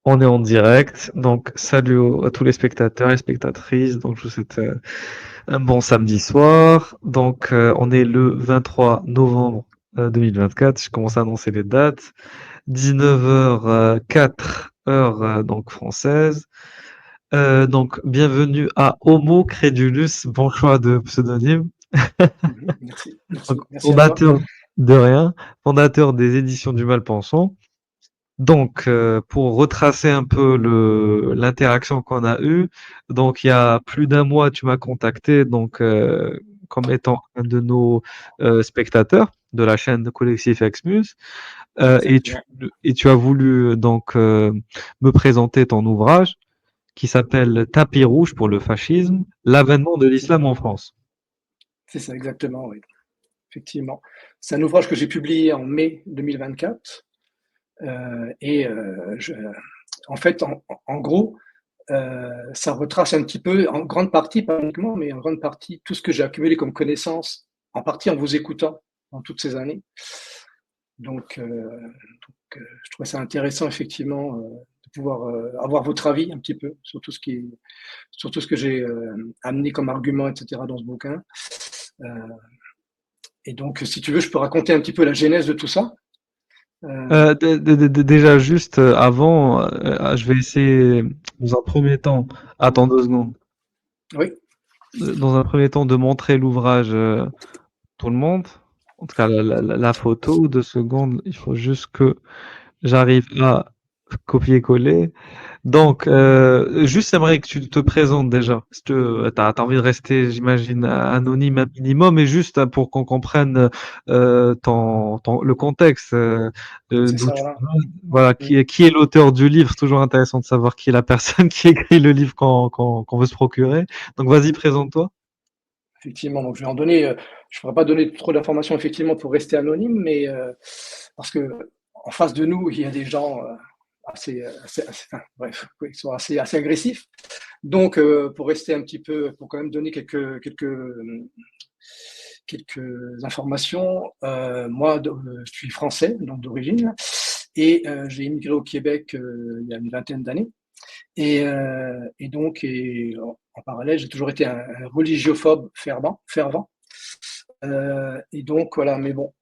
On est en direct, donc salut à tous les spectateurs et spectatrices. Donc je vous souhaite un bon samedi soir. Donc on est le 23 novembre 2024. Je commence à annoncer les dates. 19h04 heure donc française. Donc bienvenue à Homo Credulus. Bon choix de pseudonyme. Merci, Donc, merci à toi. fondateur de rien, fondateur des éditions du Malpensant. Donc, pour retracer un peu l'interaction qu'on a eue, donc il y a plus d'un mois, tu m'as contacté donc comme étant un de nos spectateurs de la chaîne de Collectif Exmus, et tu Exactement. as voulu donc me présenter ton ouvrage qui s'appelle Tapis rouge pour le fascisme, l'avènement de l'islam en France. C'est ça, exactement, oui. Effectivement. C'est un ouvrage que j'ai publié en mai 2024. Et en fait, en gros, ça retrace un petit peu, en grande partie, pas uniquement, mais en grande partie, tout ce que j'ai accumulé comme connaissances, en partie en vous écoutant dans toutes ces années. Donc, je trouvais ça intéressant, effectivement, de pouvoir avoir votre avis un petit peu sur tout ce sur tout ce que j'ai amené comme argument, etc., dans ce bouquin. Euh, et donc, si tu veux, je peux raconter un petit peu la genèse de tout ça. Déjà juste avant, je vais essayer dans un premier temps, attends 2 secondes. Oui, Dans un premier temps, de montrer l'ouvrage tout le monde. En tout cas, la photo, 2 secondes. Il faut juste que j'arrive à copier-coller. Donc, juste, j'aimerais que tu te présentes déjà. Si tu as envie de rester, j'imagine, anonyme un minimum, et juste pour qu'on comprenne le contexte, c'est d'où ça, tu voilà. viens. Voilà, Mm. qui est l'auteur du livre. Toujours intéressant de savoir qui est la personne qui écrit le livre qu'on veut se procurer. Donc, vas-y, présente-toi. Effectivement, donc je vais en donner, je ne pourrais pas donner trop d'informations, effectivement, pour rester anonyme, mais parce que en face de nous, il y a des gens enfin, bref, oui, qui sont assez agressifs. Donc, pour rester un petit peu, pour quand même donner quelques informations. Moi, je suis français, donc d'origine, et j'ai immigré au Québec il y a une vingtaine d'années. Et donc, en parallèle, j'ai toujours été un religiophobe fervent. Et donc, voilà, mais bon,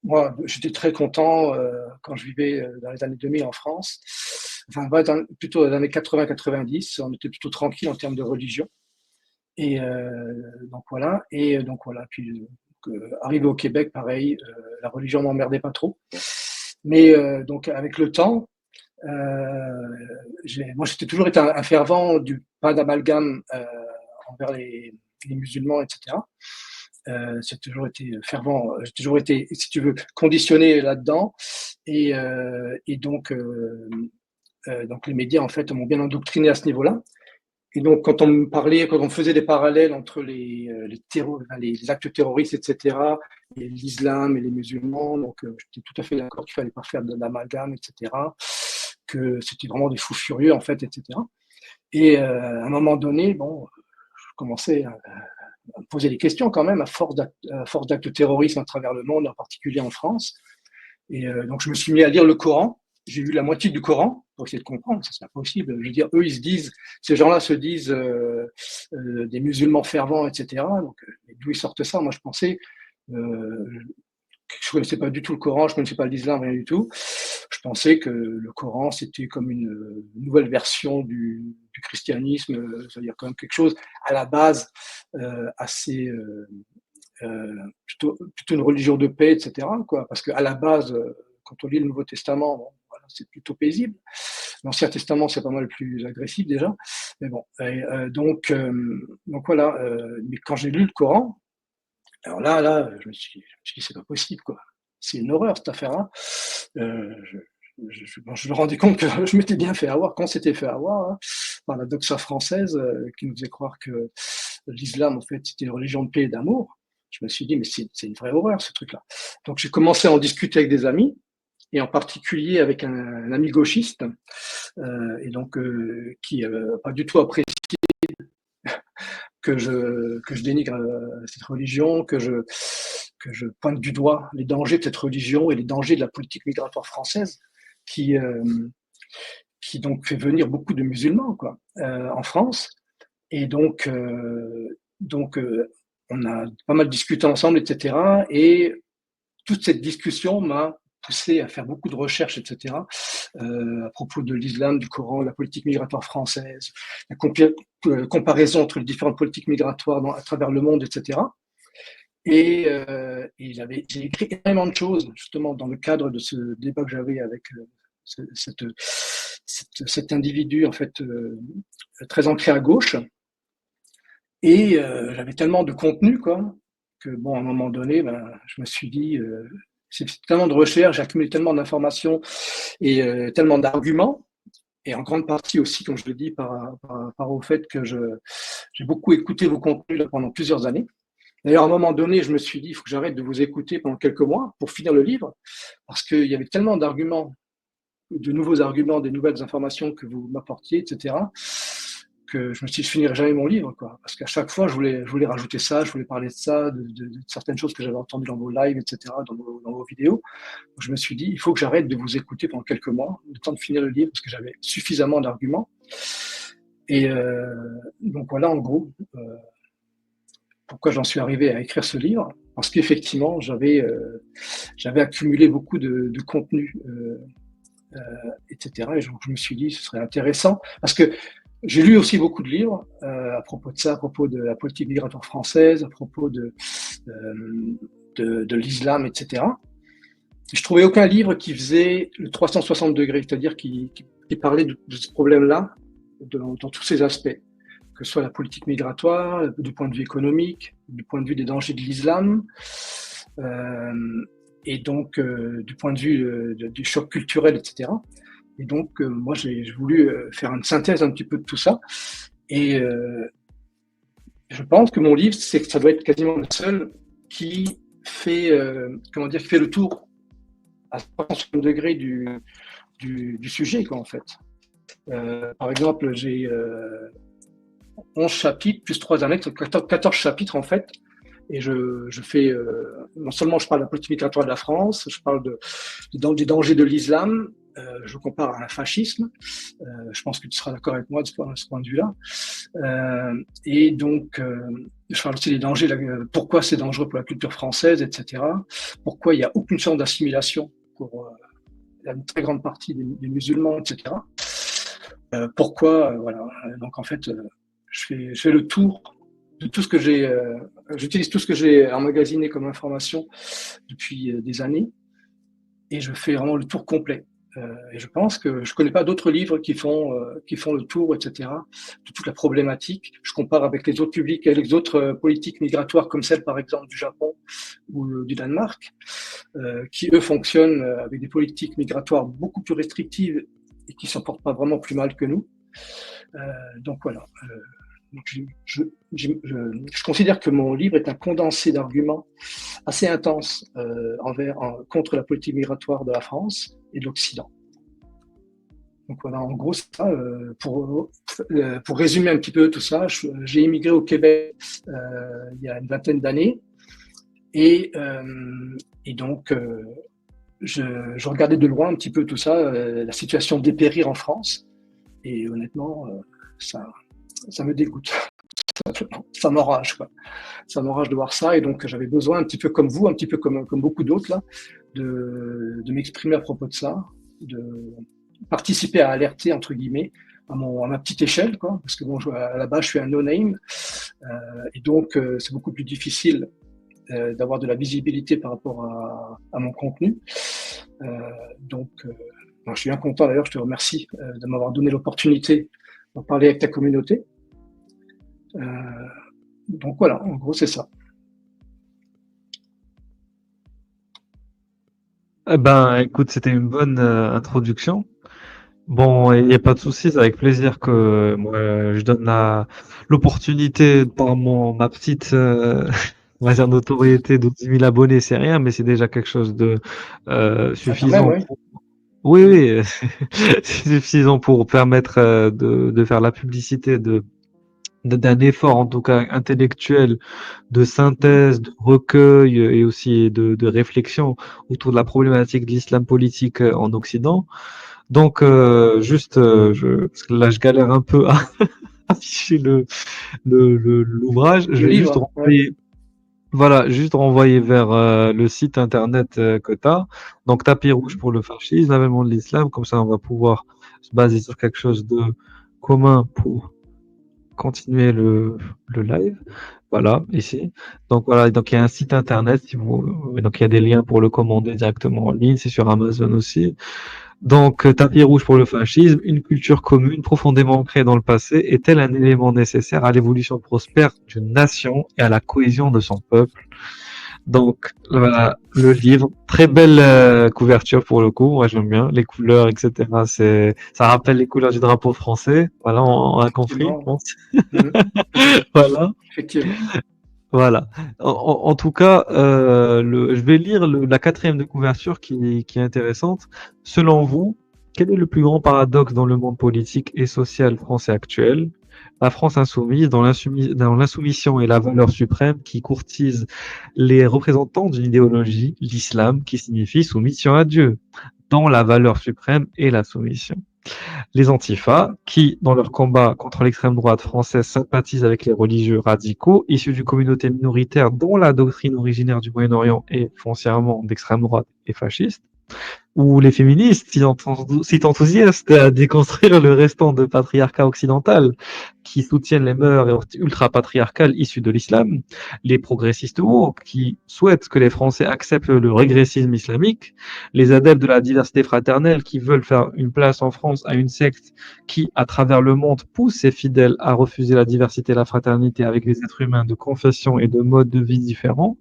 moi, j'étais très content quand je vivais dans les années 2000 en France. Enfin, plutôt dans les années 80-90, on était plutôt tranquille en termes de religion. Et donc voilà. Puis arrivé au Québec, pareil, la religion m'emmerdait pas trop. Mais donc avec le temps, moi j'étais toujours été un fervent du pas d'amalgame envers les musulmans, etc. J'ai toujours été fervent, j'ai toujours été, si tu veux, conditionné là-dedans. Et donc les médias en fait m'ont bien endoctriné à ce niveau-là. Et donc, quand on faisait des parallèles entre les actes terroristes, etc., et l'islam et les musulmans, donc j'étais tout à fait d'accord qu'il fallait pas faire de l'amalgame, etc., que c'était vraiment des fous furieux, en fait, etc. Et à un moment donné, bon, je commençais à me poser des questions quand même, à force d'actes terroristes à travers le monde, en particulier en France. Et donc, je me suis mis à lire le Coran. J'ai lu la moitié du Coran pour essayer de comprendre. Ça, c'est pas possible. Je veux dire, eux, ces gens-là se disent des musulmans fervents, etc. Donc, d'où ils sortent ça? Moi, je pensais, euh, je connaissais pas du tout le Coran, je connaissais pas l'islam, rien du tout. Je pensais que le Coran, c'était comme une nouvelle version du christianisme, c'est-à-dire comme quelque chose à la base assez plutôt une religion de paix, etc. Quoi. Parce qu'à la base, quand on lit le Nouveau Testament, bon, voilà, c'est plutôt paisible. L'Ancien Testament, c'est pas mal plus agressif déjà. Mais bon, donc voilà. Mais quand j'ai lu le Coran, alors là, je me suis dit, c'est pas possible, quoi. C'est une horreur cette affaire-là. Euh, je, je me rendais compte que je m'étais bien fait avoir, qu'on s'était fait avoir hein, par la doxa française qui nous faisait croire que l'islam, en fait, c'était une religion de paix et d'amour. Je me suis dit, mais c'est une vraie horreur, ce truc-là. Donc j'ai commencé à en discuter avec des amis, et en particulier avec un ami gauchiste, et donc qui pas du tout apprécié que je dénigre cette religion, que je pointe du doigt les dangers de cette religion et les dangers de la politique migratoire française qui, qui donc fait venir beaucoup de musulmans, quoi, en France. Et on a pas mal discuté ensemble, etc. Et toute cette discussion m'a poussé à faire beaucoup de recherches, etc., à propos de l'islam, du Coran, de la politique migratoire française, la comparaison entre les différentes politiques migratoires à travers le monde, etc. Et j'ai écrit énormément de choses, justement, dans le cadre de ce débat que j'avais avec cet individu, en fait, très ancré à gauche. Et j'avais tellement de contenu, quoi, que bon, à un moment donné, je me suis dit, c'est tellement de recherches, j'ai accumulé tellement d'informations et tellement d'arguments, et en grande partie aussi, comme je le dis, par rapport au fait que j'ai beaucoup écouté vos contenus là, pendant plusieurs années. D'ailleurs, à un moment donné, je me suis dit, il faut que j'arrête de vous écouter pendant quelques mois pour finir le livre, parce qu'il y avait tellement d'arguments, de nouveaux arguments, des nouvelles informations que vous m'apportiez, etc., que je me suis dit, je finirai jamais mon livre, quoi. Parce qu'à chaque fois, je voulais rajouter ça, je voulais parler de ça, de certaines choses que j'avais entendues dans vos lives, etc., dans vos vidéos. Donc, je me suis dit, il faut que j'arrête de vous écouter pendant quelques mois, le temps de finir le livre, parce que j'avais suffisamment d'arguments. Et donc voilà, en gros, pourquoi j'en suis arrivé à écrire ce livre, parce qu'effectivement, j'avais accumulé beaucoup de contenu, etc. Et donc, je me suis dit, ce serait intéressant, parce que j'ai lu aussi beaucoup de livres à propos de ça, à propos de la politique migratoire française, à propos de l'islam, etc. Et je trouvais aucun livre qui faisait le 360 degrés, c'est-à-dire qui parlait de ce problème-là dans tous ses aspects, que ce soit la politique migratoire, du point de vue économique, du point de vue des dangers de l'islam, et donc du point de vue du choc culturel, etc. Et donc, moi, j'ai voulu faire une synthèse un petit peu de tout ça. Et je pense que mon livre, ça doit être quasiment le seul qui fait, qui fait le tour à 160 degrés du sujet, quoi, en fait. Par exemple, j'ai 11 chapitres, plus 3 annexes, 14 chapitres, en fait. Et je fais, non seulement je parle de la politique migratoire de la France, je parle des dangers de l'islam, je compare à un fascisme. Je pense que tu seras d'accord avec moi de ce point de vue-là. Et donc, je parle aussi des dangers, pourquoi c'est dangereux pour la culture française, etc. Pourquoi il n'y a aucune chance d'assimilation pour une très grande partie des musulmans, etc. Pourquoi, voilà. Donc, en fait, je fais le tour de tout ce que j'utilise tout ce que j'ai emmagasiné comme information depuis des années, et je fais vraiment le tour complet. Et je pense que je connais pas d'autres livres qui font le tour, etc., de toute la problématique. Je compare avec les autres publics, avec les autres politiques migratoires, comme celle par exemple du Japon ou du Danemark, qui eux fonctionnent avec des politiques migratoires beaucoup plus restrictives et qui s'en portent pas vraiment plus mal que nous. Donc voilà. Donc je considère que mon livre est un condensé d'arguments assez intenses contre la politique migratoire de la France et de l'Occident. Donc voilà, en gros, ça, pour résumer un petit peu tout ça, j'ai immigré au Québec il y a une vingtaine d'années, et donc je regardais de loin un petit peu tout ça, la situation dépérir en France, et honnêtement, ça me dégoûte. Ça m'enrage, quoi. Ça m'enrage de voir ça, et donc j'avais besoin, un petit peu comme vous, un petit peu comme beaucoup d'autres là, de m'exprimer à propos de ça, de participer à alerter entre guillemets à ma petite échelle, quoi, parce que bon, à la base je suis un no-name, et donc c'est beaucoup plus difficile d'avoir de la visibilité par rapport à mon contenu. Donc je suis bien content, d'ailleurs, je te remercie de m'avoir donné l'opportunité d'en parler avec ta communauté. Donc voilà, en gros, c'est ça. Eh ben, écoute, c'était une bonne introduction. Bon, il n'y a pas de souci, c'est avec plaisir que moi je donne l'opportunité par ma petite on va dire notoriété de 10 000 abonnés, c'est rien, mais c'est déjà quelque chose de Quand même, suffisant. oui. Oui, oui, c'est suffisant pour permettre de faire la publicité d'un effort, en tout cas intellectuel, de synthèse, de recueil et aussi de réflexion autour de la problématique de l'islam politique en Occident. Donc, juste, parce que là, je galère un peu à afficher l'ouvrage. Je Le vais juste livre, ouais. renvoyer, voilà, juste renvoyer vers le site internet que tu as. Donc, tapis rouge Mhm. pour le fascisme, l'avènement de l'islam. Comme ça, on va pouvoir se baser sur quelque chose de commun pour continuer le live. Voilà, ici. Donc voilà, donc il y a un site internet, si vous, donc il y a des liens pour le commander directement en ligne, c'est sur Amazon aussi. Donc tapis rouge pour le fascisme, une culture commune profondément ancrée dans le passé est-elle un élément nécessaire à l'évolution prospère d'une nation et à la cohésion de son peuple? Donc voilà, le livre, très belle couverture pour le coup, moi j'aime bien les couleurs, etc. Ça rappelle les couleurs du drapeau français. Voilà, on a compris, je Effectivement. pense. Mhm. Mhm. Voilà. Effectivement. Voilà. En tout cas, je vais lire la quatrième de couverture qui est intéressante. Selon vous, quel est le plus grand paradoxe dans le monde politique et social français actuel? La France insoumise, dans l'insoumission et la valeur suprême qui courtise les représentants d'une idéologie, l'islam, qui signifie soumission à Dieu, dans la valeur suprême et la soumission. Les antifas, qui, dans leur combat contre l'extrême droite française, sympathisent avec les religieux radicaux, issus d'une communauté minoritaire dont la doctrine originaire du Moyen-Orient est foncièrement d'extrême droite et fasciste, ou les féministes, si enthousiastes à déconstruire le restant de patriarcat occidental, qui soutiennent les mœurs ultra-patriarcales issues de l'islam, les progressistes woke, qui souhaitent que les Français acceptent le régressisme islamique, les adeptes de la diversité fraternelle, qui veulent faire une place en France à une secte qui, à travers le monde, pousse ses fidèles à refuser la diversité et la fraternité avec des êtres humains de confession et de modes de vie différents.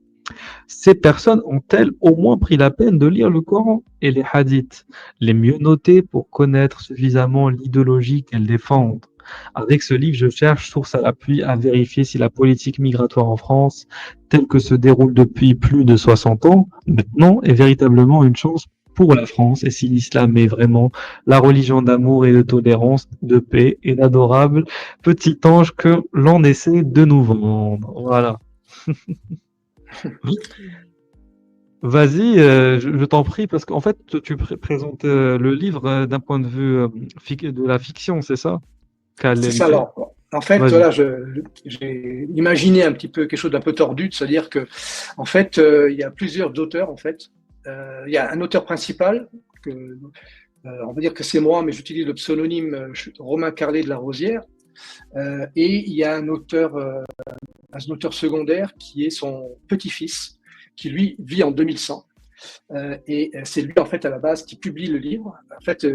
Ces personnes ont-elles au moins pris la peine de lire le Coran et les hadiths, les mieux notés pour connaître suffisamment l'idéologie qu'elles défendent? Avec ce livre, je cherche source à l'appui à vérifier si la politique migratoire en France, telle que se déroule depuis plus de 60 ans, maintenant, est véritablement une chance pour la France et si l'islam est vraiment la religion d'amour et de tolérance, de paix et d'adorable petit ange que l'on essaie de nous vendre. Voilà. Vas-y, je t'en prie, parce qu'en fait, tu présentes le livre d'un point de vue de la fiction, c'est ça? C'est ça, alors. En fait, Vas-y. voilà, j'ai imaginé un petit peu quelque chose d'un peu tordu, c'est-à-dire que, en fait, il y a plusieurs auteurs, en fait. Il y a un auteur principal, on va dire que c'est moi, mais j'utilise le pseudonyme Romain Carlet de la Rosière. Et il y a un auteur secondaire qui est son petit-fils, qui lui vit en 2100. Et c'est lui, en fait, à la base, qui publie le livre. En fait,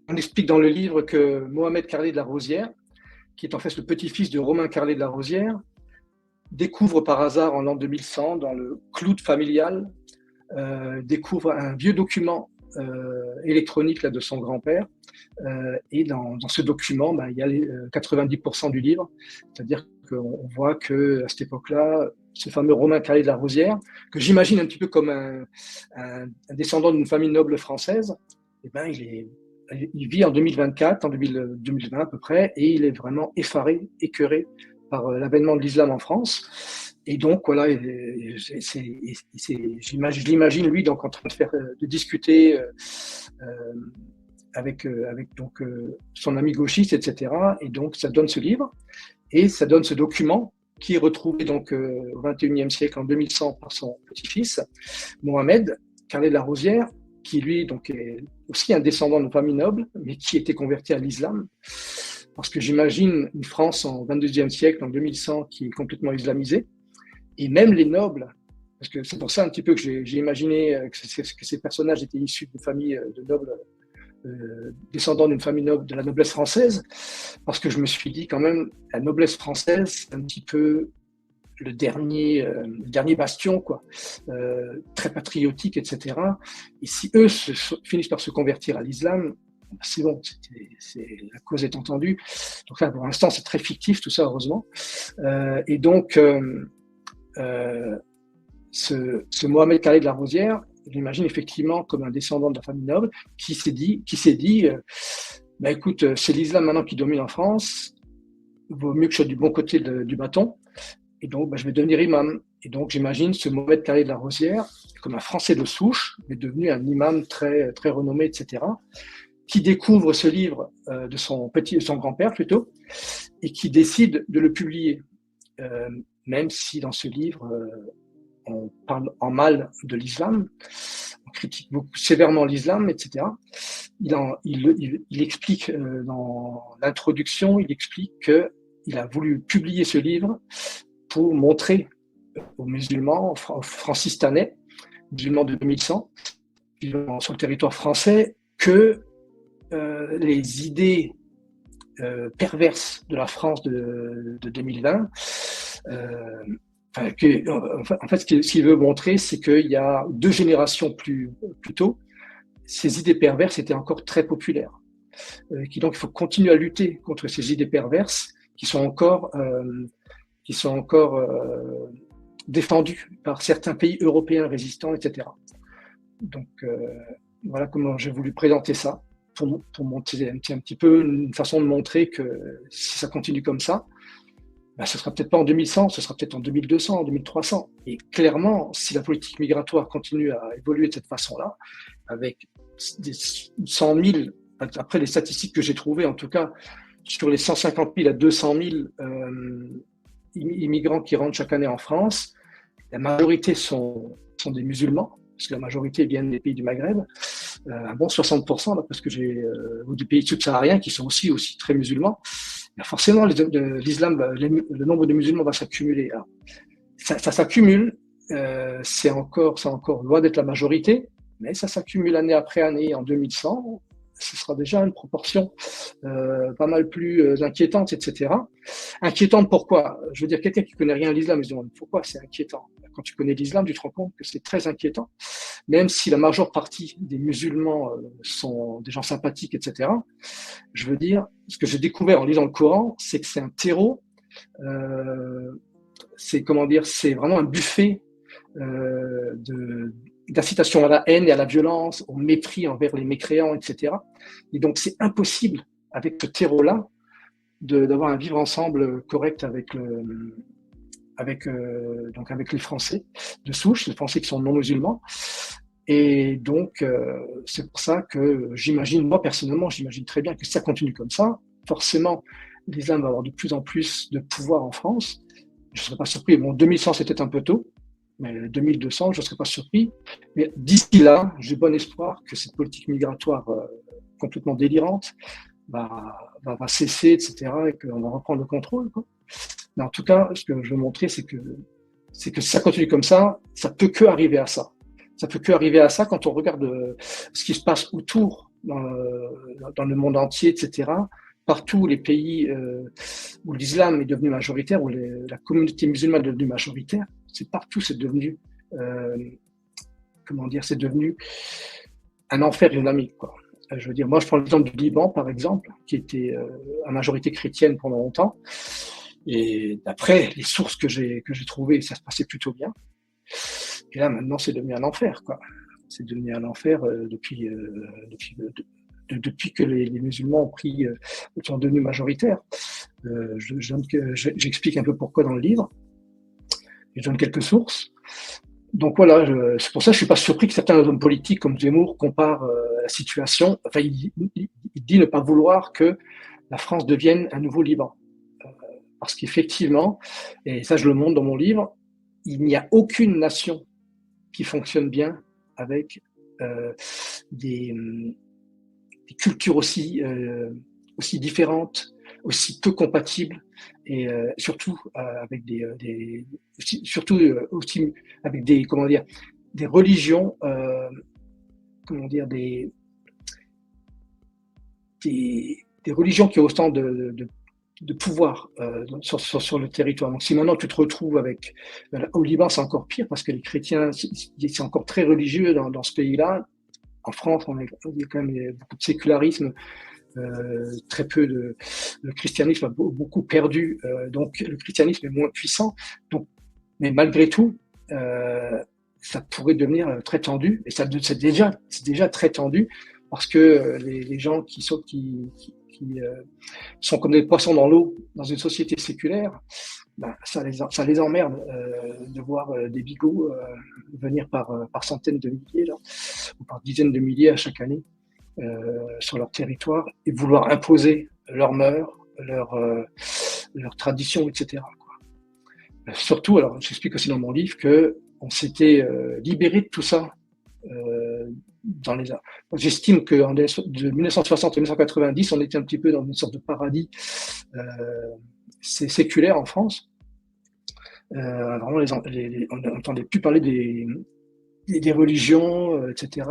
on explique dans le livre que Mohamed Carlet de la Rosière, qui est en fait le petit-fils de Romain Carlet de la Rosière, découvre par hasard en l'an 2100, dans le cloud familial, découvre un vieux document électronique là, de son grand-père. Et dans ce document, il y a les 90% du livre. C'est-à-dire qu'on voit qu'à cette époque-là, ce fameux Romain Carlet de la Rosière, que j'imagine un petit peu comme un descendant d'une famille noble française, eh ben, il vit en 2024, en 2020 à peu près, et il est vraiment effaré, écœuré par l'avènement de l'islam en France. Et donc, voilà, je l'imagine, lui, donc, en train de discuter avec donc, son ami gauchiste, etc. Et donc, ça donne ce livre, et ça donne ce document qui est retrouvé donc, au XXIe siècle, en 2100, par son petit-fils, Mohamed Carlet de la Rosière, qui lui donc, est aussi un descendant de famille noble, mais qui était converti à l'islam. Parce que j'imagine une France en 22e siècle, en 2100, qui est complètement islamisée. Et même les nobles, parce que c'est pour ça un petit peu que j'ai imaginé que ces personnages étaient issus d'une famille de nobles, descendants d'une famille noble, de la noblesse française, parce que je me suis dit quand même, la noblesse française, c'est un petit peu le dernier bastion, quoi, très patriotique, etc. Et si eux finissent par se convertir à l'islam, c'est bon, la cause est entendue. Donc là, pour l'instant, c'est très fictif tout ça, heureusement. Et donc, ce Mohamed Khaled de la Rosière, je l'imagine effectivement comme un descendant de la famille noble qui s'est dit bah, écoute, c'est l'islam maintenant qui domine en France, il vaut mieux que je sois du bon côté du bâton, et donc bah, je vais devenir imam. Et donc j'imagine ce Mohamed Khaled de la Rosière comme un Français de souche, mais devenu un imam très, très renommé, etc., qui découvre ce livre de son grand-père plutôt, et qui décide de le publier, même si dans ce livre on parle en mal de l'islam, on critique beaucoup sévèrement l'islam, etc. Il explique dans l'introduction, il explique qu'il a voulu publier ce livre pour montrer aux musulmans, aux francistanais, musulmans de 2100, vivant sur le territoire français, que les idées perverses de la France de 2020, en fait, ce qu'il veut montrer, c'est qu'il y a 2 générations plus tôt, ces idées perverses étaient encore très populaires. Donc, il faut continuer à lutter contre ces idées perverses qui sont encore défendues par certains pays européens résistants, etc. Donc, voilà comment j'ai voulu présenter ça, pour montrer un petit peu une façon de montrer que si ça continue comme ça, ben, ce ne sera peut-être pas en 2100, ce sera peut-être en 2200, en 2300. Et clairement, si la politique migratoire continue à évoluer de cette façon-là, avec des 100 000, après les statistiques que j'ai trouvées, en tout cas, sur les 150 000 à 200 000 immigrants qui rentrent chaque année en France, la majorité sont des musulmans, parce que la majorité viennent des pays du Maghreb, un bon 60%, là, parce que j'ai ou des pays subsahariens qui sont aussi très musulmans. Forcément, l'islam, le nombre de musulmans va s'accumuler. Ça s'accumule, c'est encore loin d'être la majorité, mais ça s'accumule année après année. En 2100, ce sera déjà une proportion pas mal plus inquiétante, etc. Inquiétante pourquoi? Je veux dire, quelqu'un qui connaît rien à l'islam, il se demande pourquoi c'est inquiétant. Quand tu connais l'islam, tu te rends compte que c'est très inquiétant. Même si la majeure partie des musulmans sont des gens sympathiques, etc. Je veux dire, ce que j'ai découvert en lisant le Coran, c'est que c'est un terreau, c'est vraiment un buffet d'incitation à la haine et à la violence, au mépris envers les mécréants, etc. Et donc, c'est impossible, avec ce terreau-là, d'avoir un vivre ensemble correct avec les Français de souche, les Français qui sont non musulmans. Et donc, c'est pour ça que moi personnellement, j'imagine très bien que si ça continue comme ça, forcément, l'islam va avoir de plus en plus de pouvoir en France. Je ne serais pas surpris. Bon, 2100, c'était un peu tôt, mais 2200, je ne serais pas surpris. Mais d'ici là, j'ai bon espoir que cette politique migratoire complètement délirante va cesser, etc., et qu'on va reprendre le contrôle, quoi. Mais en tout cas, ce que je veux montrer, c'est que si ça continue comme ça peut que arriver à ça. Ça peut que arriver à ça quand on regarde ce qui se passe autour dans le monde entier, etc. Partout les pays où l'islam est devenu majoritaire, où la communauté musulmane est devenue majoritaire, c'est devenu, c'est devenu un enfer islamique, quoi. Je veux dire, moi je prends l'exemple du Liban, par exemple, qui était à majorité chrétienne pendant longtemps. Et d'après les sources que j'ai trouvées, ça se passait plutôt bien. Et là, maintenant, c'est devenu un enfer, quoi. C'est devenu un enfer depuis que les musulmans sont devenus majoritaires. J'explique un peu pourquoi dans le livre. Je donne quelques sources. Donc voilà, c'est pour ça que je suis pas surpris que certains hommes politiques comme Zemmour comparent la situation. Enfin, il dit ne pas vouloir que la France devienne un nouveau Liban. Parce qu'effectivement, et ça je le montre dans mon livre, il n'y a aucune nation qui fonctionne bien avec des cultures aussi différentes, aussi peu compatibles, et surtout avec aussi avec des des religions, des religions qui ont autant de pouvoir sur le territoire. Donc si maintenant tu te retrouves avec... Au Liban, c'est encore pire parce que les chrétiens, c'est encore très religieux dans ce pays-là. En France, il y a quand même beaucoup de sécularisme, très peu le christianisme a beaucoup perdu, donc le christianisme est moins puissant. Donc, mais malgré tout, ça pourrait devenir très tendu, et c'est déjà très tendu parce que les gens qui sont comme des poissons dans l'eau dans une société séculaire, ben, ça les emmerde de voir des bigots venir par centaines de milliers là, ou par dizaines de milliers à chaque année sur leur territoire et vouloir imposer leurs mœurs, leurs traditions, etc. Surtout, alors j'explique aussi dans mon livre qu'on s'était libéré de tout ça dans les. J'estime que de 1960 à 1990, on était un petit peu dans une sorte de paradis séculaire en France. Vraiment, on n'entendait plus parler des religions, etc.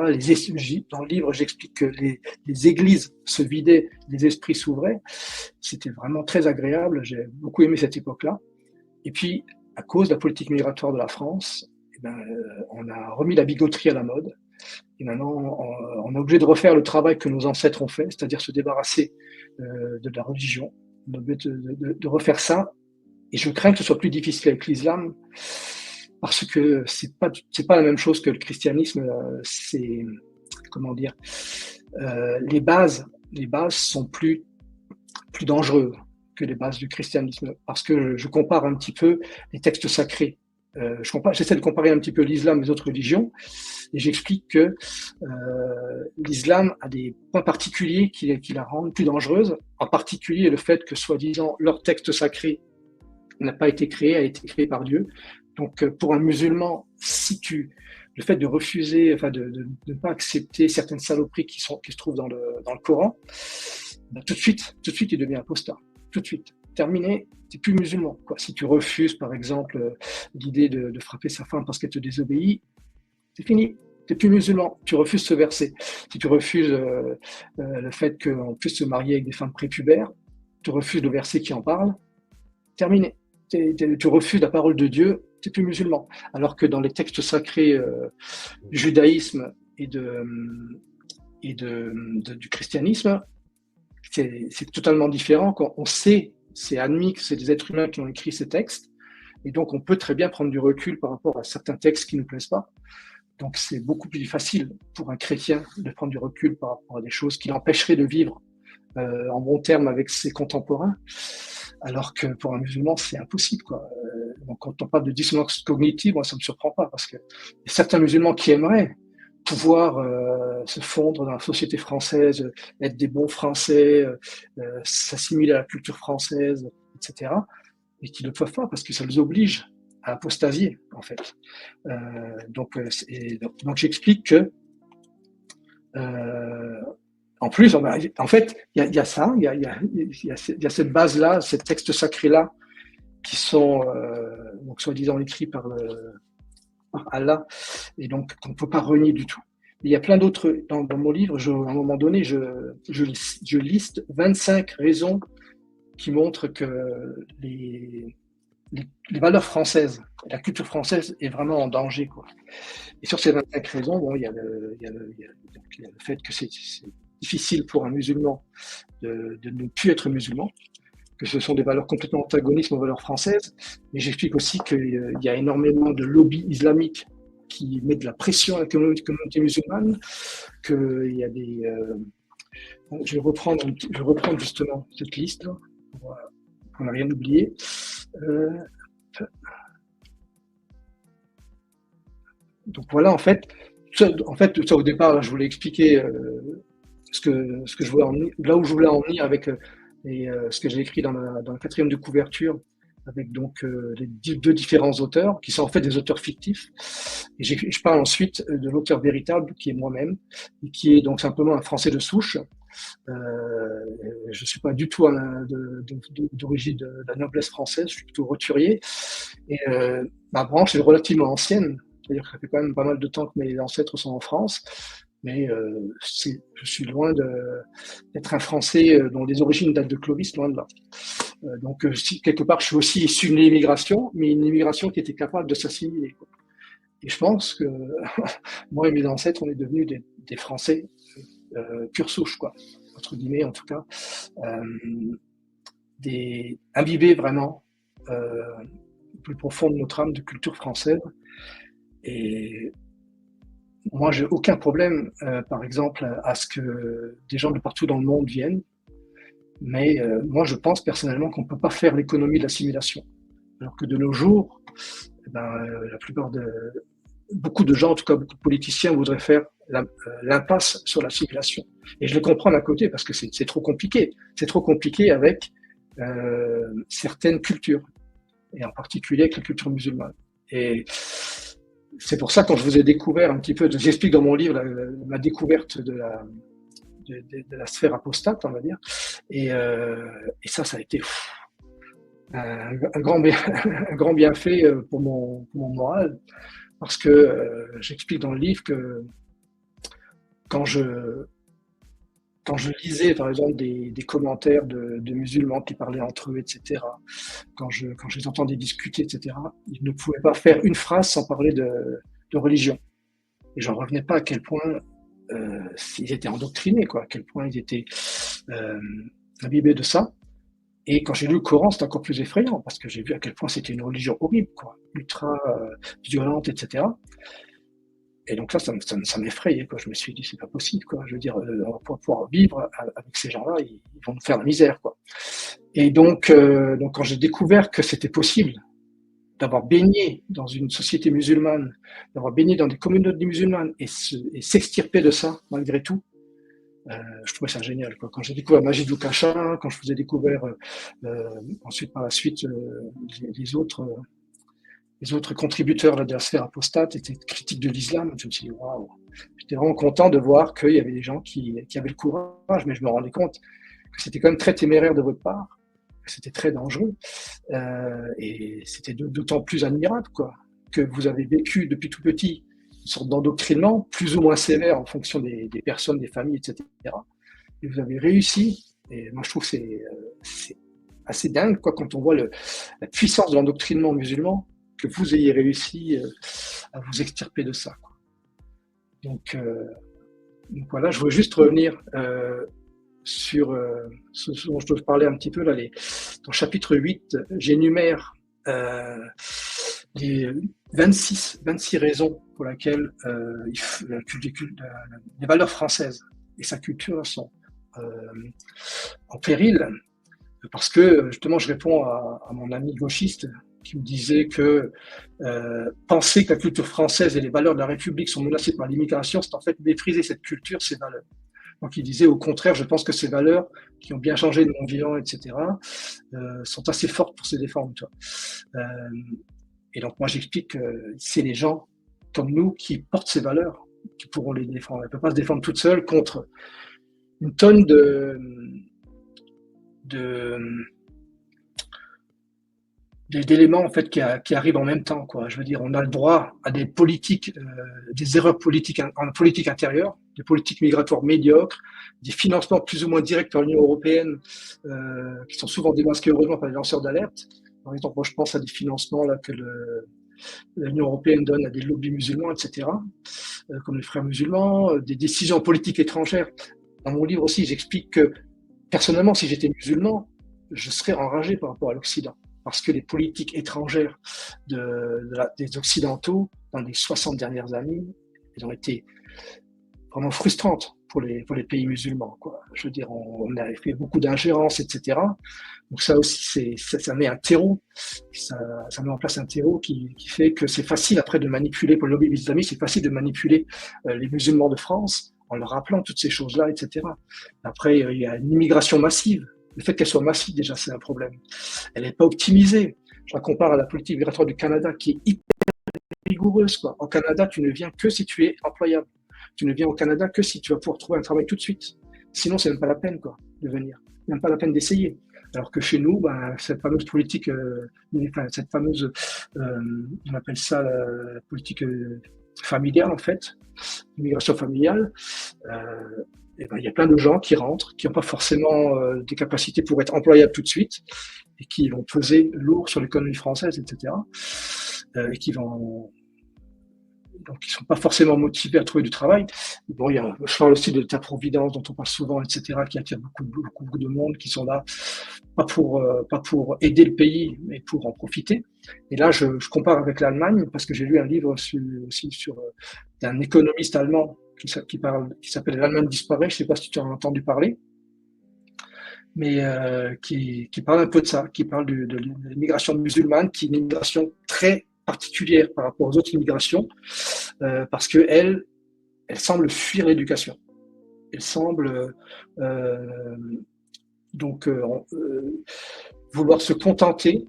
Dans le livre, j'explique que les églises se vidaient, les esprits s'ouvraient. C'était vraiment très agréable. J'ai beaucoup aimé cette époque-là. Et puis, à cause de la politique migratoire de la France, on a remis la bigoterie à la mode. Et maintenant, on est obligé de refaire le travail que nos ancêtres ont fait, c'est-à-dire se débarrasser de la religion, de refaire ça. Et je crains que ce soit plus difficile avec l'islam, parce que c'est pas la même chose que le christianisme. C'est comment dire, les bases sont plus dangereuses que les bases du christianisme, parce que je compare un petit peu les textes sacrés. J'essaie de comparer un petit peu l'islam et les autres religions, et j'explique que l'islam a des points particuliers qui la rendent plus dangereuse, en particulier le fait que, soi-disant, leur texte sacré n'a pas été créé, a été créé par Dieu. Donc, pour un musulman, le fait de refuser, enfin de ne pas accepter certaines saloperies qui se trouvent dans le Coran, tout de suite, il devient apostat. Tout de suite. Terminé, tu n'es plus musulman. Si tu refuses, par exemple, l'idée de frapper sa femme parce qu'elle te désobéit, c'est fini. Tu n'es plus musulman. Tu refuses ce verset. Si tu refuses le fait qu'on puisse se marier avec des femmes prépubères, tu refuses le verset qui en parle, terminé. Tu refuses la parole de Dieu, tu n'es plus musulman. Alors que dans les textes sacrés du judaïsme et du christianisme, c'est totalement différent. On sait, c'est admis que c'est des êtres humains qui ont écrit ces textes, et donc on peut très bien prendre du recul par rapport à certains textes qui ne nous plaisent pas. Donc c'est beaucoup plus facile pour un chrétien de prendre du recul par rapport à des choses qui l'empêcheraient de vivre en bon terme avec ses contemporains, alors que pour un musulman, c'est impossible. Donc quand on parle de dissonance cognitive, moi ça ne me surprend pas, parce que y a certains musulmans qui aimeraient pouvoir se fondre dans la société française, être des bons Français, s'assimiler à la culture française, etc., et qui ne peuvent pas parce que ça les oblige à apostasier, en fait. Donc j'explique que, en plus, en fait, il y a ça, il y a cette base-là, ces textes sacrés-là, qui sont donc soi-disant écrits par Allah, et donc qu'on ne peut pas renier du tout. Il y a plein d'autres, dans mon livre, à un moment donné, je liste 25 raisons qui montrent que les valeurs françaises, la culture française est vraiment en danger, Et sur ces 25 raisons, bon, il y a le fait que c'est difficile pour un musulman de ne plus être musulman, que ce sont des valeurs complètement antagonistes aux valeurs françaises, mais j'explique aussi qu'il y a énormément de lobbies islamiques qui mettent de la pression à la communauté musulmane, qu'il y a des... je vais reprendre justement cette liste, pour n'a rien oublié. Donc voilà, en fait, au départ, là, je voulais expliquer ce que je voulais là où je voulais en venir avec ce que j'ai écrit dans la 4e de couverture, avec donc les deux différents auteurs, qui sont en fait des auteurs fictifs. Et je parle ensuite de l'auteur véritable, qui est moi-même, et qui est donc simplement un Français de souche. Je ne suis pas du tout d'origine de la noblesse française, je suis plutôt roturier. Et ma branche est relativement ancienne, c'est-à-dire que ça fait quand même pas mal de temps que mes ancêtres sont en France. Mais je suis loin d'être un Français dont les origines datent de Clovis, loin de là. Donc, quelque part, je suis aussi issu d'une immigration, mais une immigration qui était capable de s'assimiler. Et je pense que moi et mes ancêtres, on est devenus des Français pure souche, entre guillemets, en tout cas, imbibés vraiment au plus profond de notre âme de culture française. Et moi, j'ai aucun problème, par exemple, à ce que des gens de partout dans le monde viennent. Mais moi, je pense personnellement qu'on ne peut pas faire l'économie de l'assimilation. Alors que de nos jours, la plupart beaucoup de gens, en tout cas beaucoup de politiciens, voudraient faire l'impasse sur l'assimilation. Et je le comprends d'un côté parce que c'est trop compliqué. C'est trop compliqué avec certaines cultures, et en particulier avec la culture musulmane. Et c'est pour ça, quand je vous ai découvert un petit peu, j'explique dans mon livre ma découverte de la sphère apostate, on va dire. Et ça a été un grand bienfait pour mon moral, parce que j'explique dans le livre que quand je lisais, par exemple, des commentaires de musulmans qui parlaient entre eux, etc., quand je les entendais discuter, etc., ils ne pouvaient pas faire une phrase sans parler de religion. Et j'en revenais pas à quel point ils étaient endoctrinés, quoi, à quel point ils étaient imbibés de ça. Et quand j'ai lu le Coran, c'était encore plus effrayant, parce que j'ai vu à quel point c'était une religion horrible, quoi, ultra violente, etc. Et donc ça m'effrayait, quoi. Je me suis dit, c'est pas possible, quoi. Je veux dire, on va pouvoir vivre avec ces gens-là, ils vont nous faire la misère, quoi. Et donc quand j'ai découvert que c'était possible d'avoir baigné dans une société musulmane, d'avoir baigné dans des communautés musulmanes et s'extirper de ça, malgré tout, je trouvais ça génial, quoi. Quand j'ai découvert Majid Lukacha, quand je vous ai découvert ensuite par la suite les autres contributeurs de la sphère apostate étaient critiques de l'islam, je me suis dit waouh, j'étais vraiment content de voir qu'il y avait des gens qui avaient le courage, mais je me rendais compte que c'était quand même très téméraire de votre part, que c'était très dangereux, et c'était d'autant plus admirable, quoi, que vous avez vécu depuis tout petit une sorte d'endoctrinement plus ou moins sévère en fonction des personnes, des familles, etc. Et vous avez réussi, et moi je trouve que c'est assez dingue, quoi, quand on voit la puissance de l'endoctrinement musulman, que vous ayez réussi à vous extirper de ça, quoi. Donc voilà, je veux juste revenir sur ce dont je dois parler un petit peu là. Dans le chapitre 8, j'énumère les 26 raisons pour lesquelles les valeurs françaises et sa culture sont en péril, parce que justement je réponds à mon ami gauchiste qui me disait que penser que la culture française et les valeurs de la République sont menacées par l'immigration, c'est en fait mépriser cette culture, ces valeurs. Donc il disait au contraire, je pense que ces valeurs qui ont bien changé de mon vivant, etc., sont assez fortes pour se défendre. Et donc moi j'explique que c'est les gens comme nous qui portent ces valeurs qui pourront les défendre. Elle ne peut pas se défendre toute seule contre une tonne d'éléments en fait qui arrivent en même temps, quoi. Je veux dire, on a le droit à des politiques, des erreurs politiques en politique intérieure, des politiques migratoires médiocres, des financements plus ou moins directs par l'Union européenne qui sont souvent démasqués heureusement par les lanceurs d'alerte. Par exemple, moi je pense à des financements là que l'Union européenne donne à des lobbies musulmans, etc., comme les frères musulmans, des décisions politiques étrangères. Dans mon livre aussi, j'explique que personnellement, si j'étais musulman, je serais enragé par rapport à l'Occident. Parce que les politiques étrangères des Occidentaux, dans les 60 dernières années, elles ont été vraiment frustrantes pour les pays musulmans, quoi. Je veux dire, on a fait beaucoup d'ingérences, etc. Donc ça aussi, ça met un terreau, ça met en place un terreau qui fait que c'est facile après de manipuler, pour le lobby islamique, c'est facile de manipuler les musulmans de France en leur rappelant toutes ces choses-là, etc. Après, il y a une immigration massive. Le fait qu'elle soit massive, déjà, c'est un problème. Elle n'est pas optimisée. Je la compare à la politique migratoire du Canada, qui est hyper rigoureuse, quoi. En Canada, tu ne viens que si tu es employable. Tu ne viens au Canada que si tu vas pouvoir trouver un travail tout de suite. Sinon, c'est même pas la peine, quoi, de venir. Même pas la peine d'essayer. Alors que chez nous, cette fameuse politique, cette fameuse, on appelle ça la politique familiale, en fait, immigration familiale, il y a plein de gens qui rentrent, qui n'ont pas forcément des capacités pour être employables tout de suite, et qui vont peser lourd sur l'économie française, etc. Et qui vont... Donc, ils ne sont pas forcément motivés à trouver du travail. Bon, je parle aussi de l'État-providence dont on parle souvent, etc., qui attire beaucoup de monde, qui sont là, pas pour aider le pays, mais pour en profiter. Et là, je compare avec l'Allemagne, parce que j'ai lu un livre aussi sur d'un économiste allemand qui s'appelle L'Allemagne disparaît. Je ne sais pas si tu en as entendu parler, mais qui parle un peu de ça, qui parle de l'immigration musulmane, qui est une immigration très particulière par rapport aux autres immigrations, parce qu'elle semble fuir l'éducation. Elle semble donc vouloir se contenter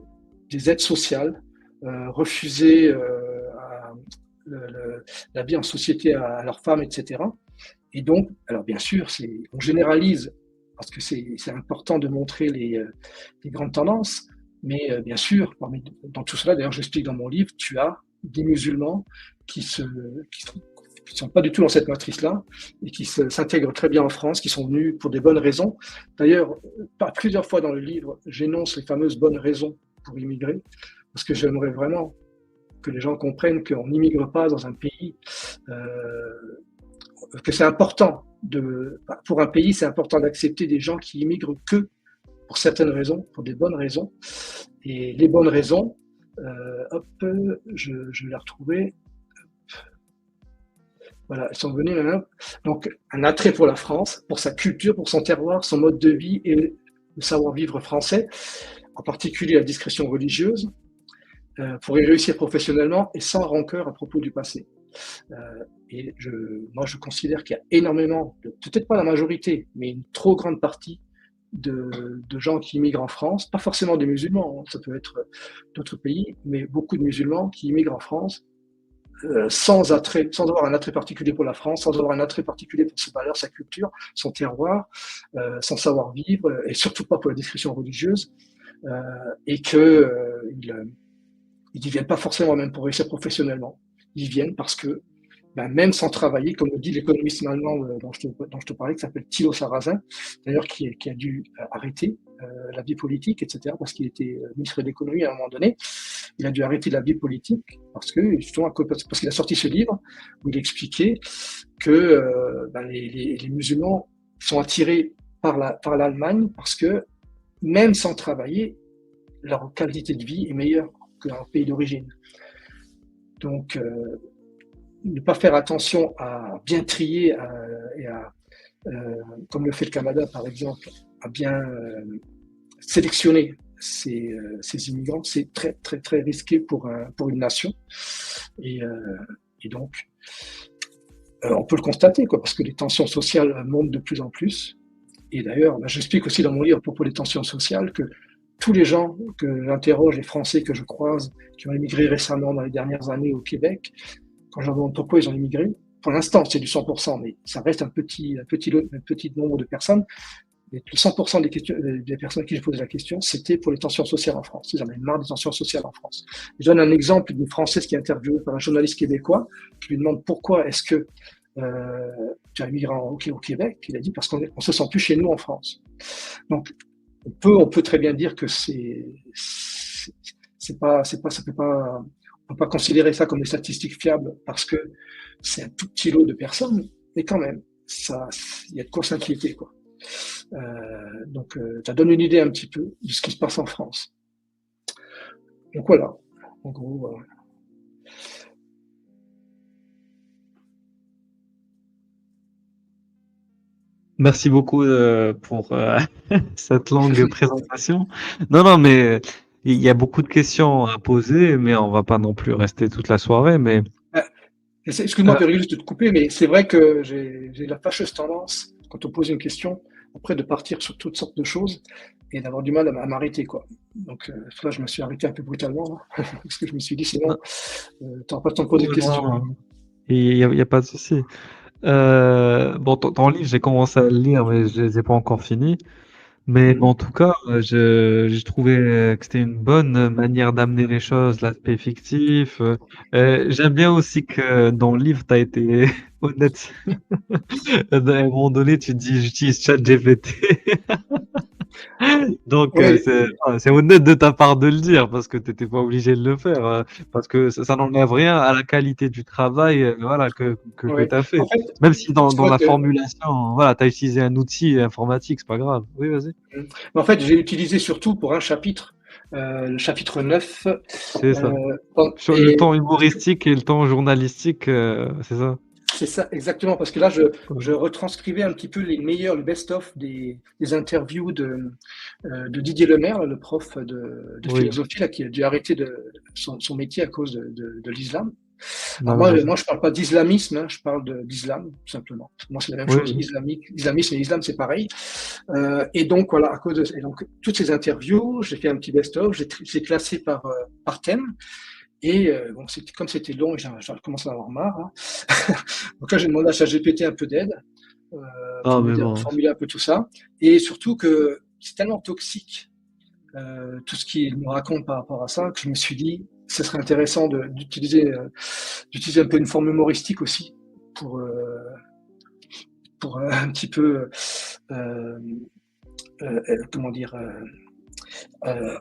des aides sociales, refuser la vie en société à leurs femmes, etc. Et donc, alors bien sûr, on généralise parce que c'est important de montrer les grandes tendances, mais bien sûr, dans tout cela, d'ailleurs, j'explique dans mon livre, tu as des musulmans qui sont pas du tout dans cette matrice-là et qui s'intègrent très bien en France, qui sont venus pour des bonnes raisons. D'ailleurs, plusieurs fois dans le livre, j'énonce les fameuses bonnes raisons pour immigrer, parce que j'aimerais vraiment que les gens comprennent qu'on n'immigre pas dans un pays, que c'est important pour un pays, c'est important d'accepter des gens qui immigrent que pour certaines raisons, pour des bonnes raisons. Et les bonnes raisons, je vais les retrouver. Voilà, elles sont venues maintenant. Donc, un attrait pour la France, pour sa culture, pour son terroir, son mode de vie et le savoir-vivre français, en particulier la discrétion religieuse, pour y réussir professionnellement et sans rancœur à propos du passé. Et moi, je considère qu'il y a énormément, peut-être pas la majorité, mais une trop grande partie de gens qui immigrent en France, pas forcément des musulmans, ça peut être d'autres pays, mais beaucoup de musulmans qui immigrent en France sans avoir un attrait particulier pour la France, sans avoir un attrait particulier pour ses valeurs, sa culture, son terroir, son savoir-vivre, et surtout pas pour la discrétion religieuse, et qu'ils n'y viennent pas forcément même pour réussir professionnellement. Ils viennent parce que, même sans travailler, comme le dit l'économiste allemand dont je te parlais, qui s'appelle Thilo Sarrazin, d'ailleurs qui a dû arrêter la vie politique, etc., parce qu'il était ministre de l'économie à un moment donné. Il a dû arrêter la vie politique parce qu'il a sorti ce livre où il expliquait que les musulmans sont attirés par l'Allemagne parce que même sans travailler, leur qualité de vie est meilleure que dans leur pays d'origine. Donc, ne pas faire attention à bien trier et comme le fait le Canada par exemple, à bien sélectionner ces immigrants, c'est très très très risqué pour une nation. Et donc, on peut le constater, parce que les tensions sociales montent de plus en plus. Et d'ailleurs, j'explique aussi dans mon livre à propos des tensions sociales que tous les gens que j'interroge, les Français que je croise, qui ont immigré récemment dans les dernières années au Québec, quand je leur demande pourquoi ils ont immigré, pour l'instant c'est du 100%, mais ça reste un petit nombre de personnes. Et 100% des personnes à qui j'ai posé la question, c'était pour les tensions sociales en France. Ils en avaient marre des tensions sociales en France. Je donne un exemple d'une Française qui est interviewée par un journaliste québécois. Je lui demande pourquoi est-ce que tu as immigré au Québec. Il a dit parce qu'on se sent plus chez nous en France. Donc on peut très bien dire que ça peut pas, on peut pas considérer ça comme des statistiques fiables parce que c'est un tout petit lot de personnes, mais quand même, il y a de quoi s'inquiéter, quoi. Donc, ça donne une idée un petit peu de ce qui se passe en France. Donc voilà, en gros. Merci beaucoup pour cette longue présentation. Non, mais il y a beaucoup de questions à poser, mais on va pas non plus rester toute la soirée. Mais Excuse-moi, Péril, de te couper, mais c'est vrai que j'ai la fâcheuse tendance, quand on pose une question, après de partir sur toutes sortes de choses et d'avoir du mal à m'arrêter, quoi. Donc là, je me suis arrêté un peu brutalement, hein, parce que je me suis dit, sinon, tu n'auras pas le temps de poser de questions. Il y a pas de souci. Bon, ton livre, j'ai commencé à le lire, mais je les ai pas encore finis. Mais en tout cas, j'ai trouvé que c'était une bonne manière d'amener les choses, l'aspect fictif. J'aime bien aussi que dans le livre, tu as été honnête. À un moment donné, tu te dis, j'utilise ChatGPT. Donc, Oui, c'est honnête de ta part de le dire parce que tu n'étais pas obligé de le faire. Parce que ça n'enlève rien à la qualité du travail voilà, que oui. tu as fait. En fait, Même si tu dans vois la que formulation, voilà, tu as utilisé un outil informatique, c'est pas grave. Oui, vas-y. en fait, j'ai utilisé surtout pour un chapitre, le chapitre 9. C'est ça. Sur le Et temps humoristique et le temps journalistique, c'est ça? c'est ça, exactement, parce que là, je retranscrivais un petit peu le best-of des interviews de Didier Lemaire, le prof de Oui. philosophie, là, qui a dû arrêter son métier à cause de l'islam. Alors malheureusement. moi, je parle pas d'islamisme, hein, je parle d'islam, tout simplement. Moi, c'est la même Oui, chose, islamisme et islam, c'est pareil. Et donc, voilà, à cause de et donc, toutes ces interviews, j'ai fait un petit best-of, j'ai classé par thème. Et bon, comme c'était long, j'ai commencé à avoir marre. Hein. Donc là, j'ai demandé à ChatGPT un peu d'aide ah, pour mais m'aider à bon. formuler un peu tout ça. Et surtout que c'est tellement toxique, tout ce qu'il me raconte par rapport à ça, que je me suis dit, ce serait intéressant d'utiliser un peu une forme humoristique aussi pour, euh, pour un petit peu, euh, comment dire, euh,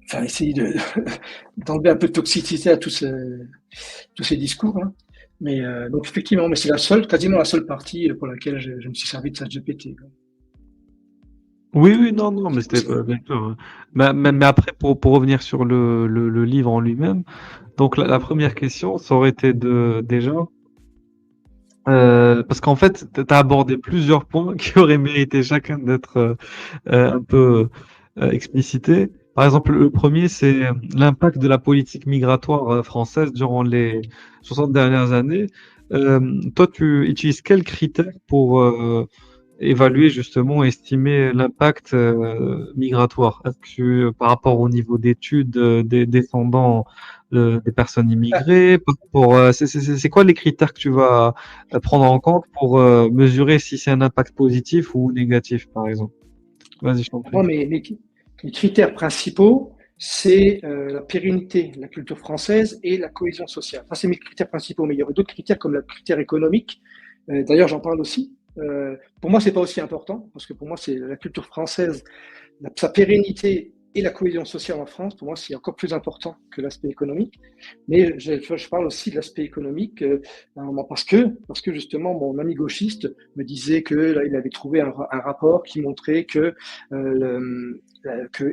enfin, essayer d'enlever un peu de toxicité à tous ces discours. Hein. Mais donc effectivement, mais c'est quasiment la seule partie pour laquelle je me suis servi de ChatGPT. Oui, oui, non, non, mais c'était pas bien sûr, hein. Mais après, pour revenir sur le livre en lui-même, donc la première question, ça aurait été déjà, parce qu'en fait, tu as abordé plusieurs points qui auraient mérité chacun d'être un peu explicité. Par exemple, le premier, c'est l'impact de la politique migratoire française durant les 60 dernières années. Toi, tu utilises quels critères pour évaluer justement, estimer l'impact migratoire? Est-ce que par rapport au niveau d'études des descendants des personnes Ah, immigrées, c'est quoi les critères que tu vas prendre en compte pour mesurer si c'est un impact positif ou négatif, par exemple? Vas-y, je t'en prie. moi, mes critères principaux, c'est la pérennité de la culture française et la cohésion sociale. Ça, c'est mes critères principaux, mais il y aurait d'autres critères comme le critère économique. D'ailleurs, j'en parle aussi. Pour moi, c'est pas aussi important, parce que pour moi, c'est la culture française, sa pérennité et la cohésion sociale en France, pour moi, c'est encore plus important que l'aspect économique. Mais je parle aussi de l'aspect économique, parce que justement, mon ami gauchiste me disait que là, il avait trouvé un rapport qui montrait que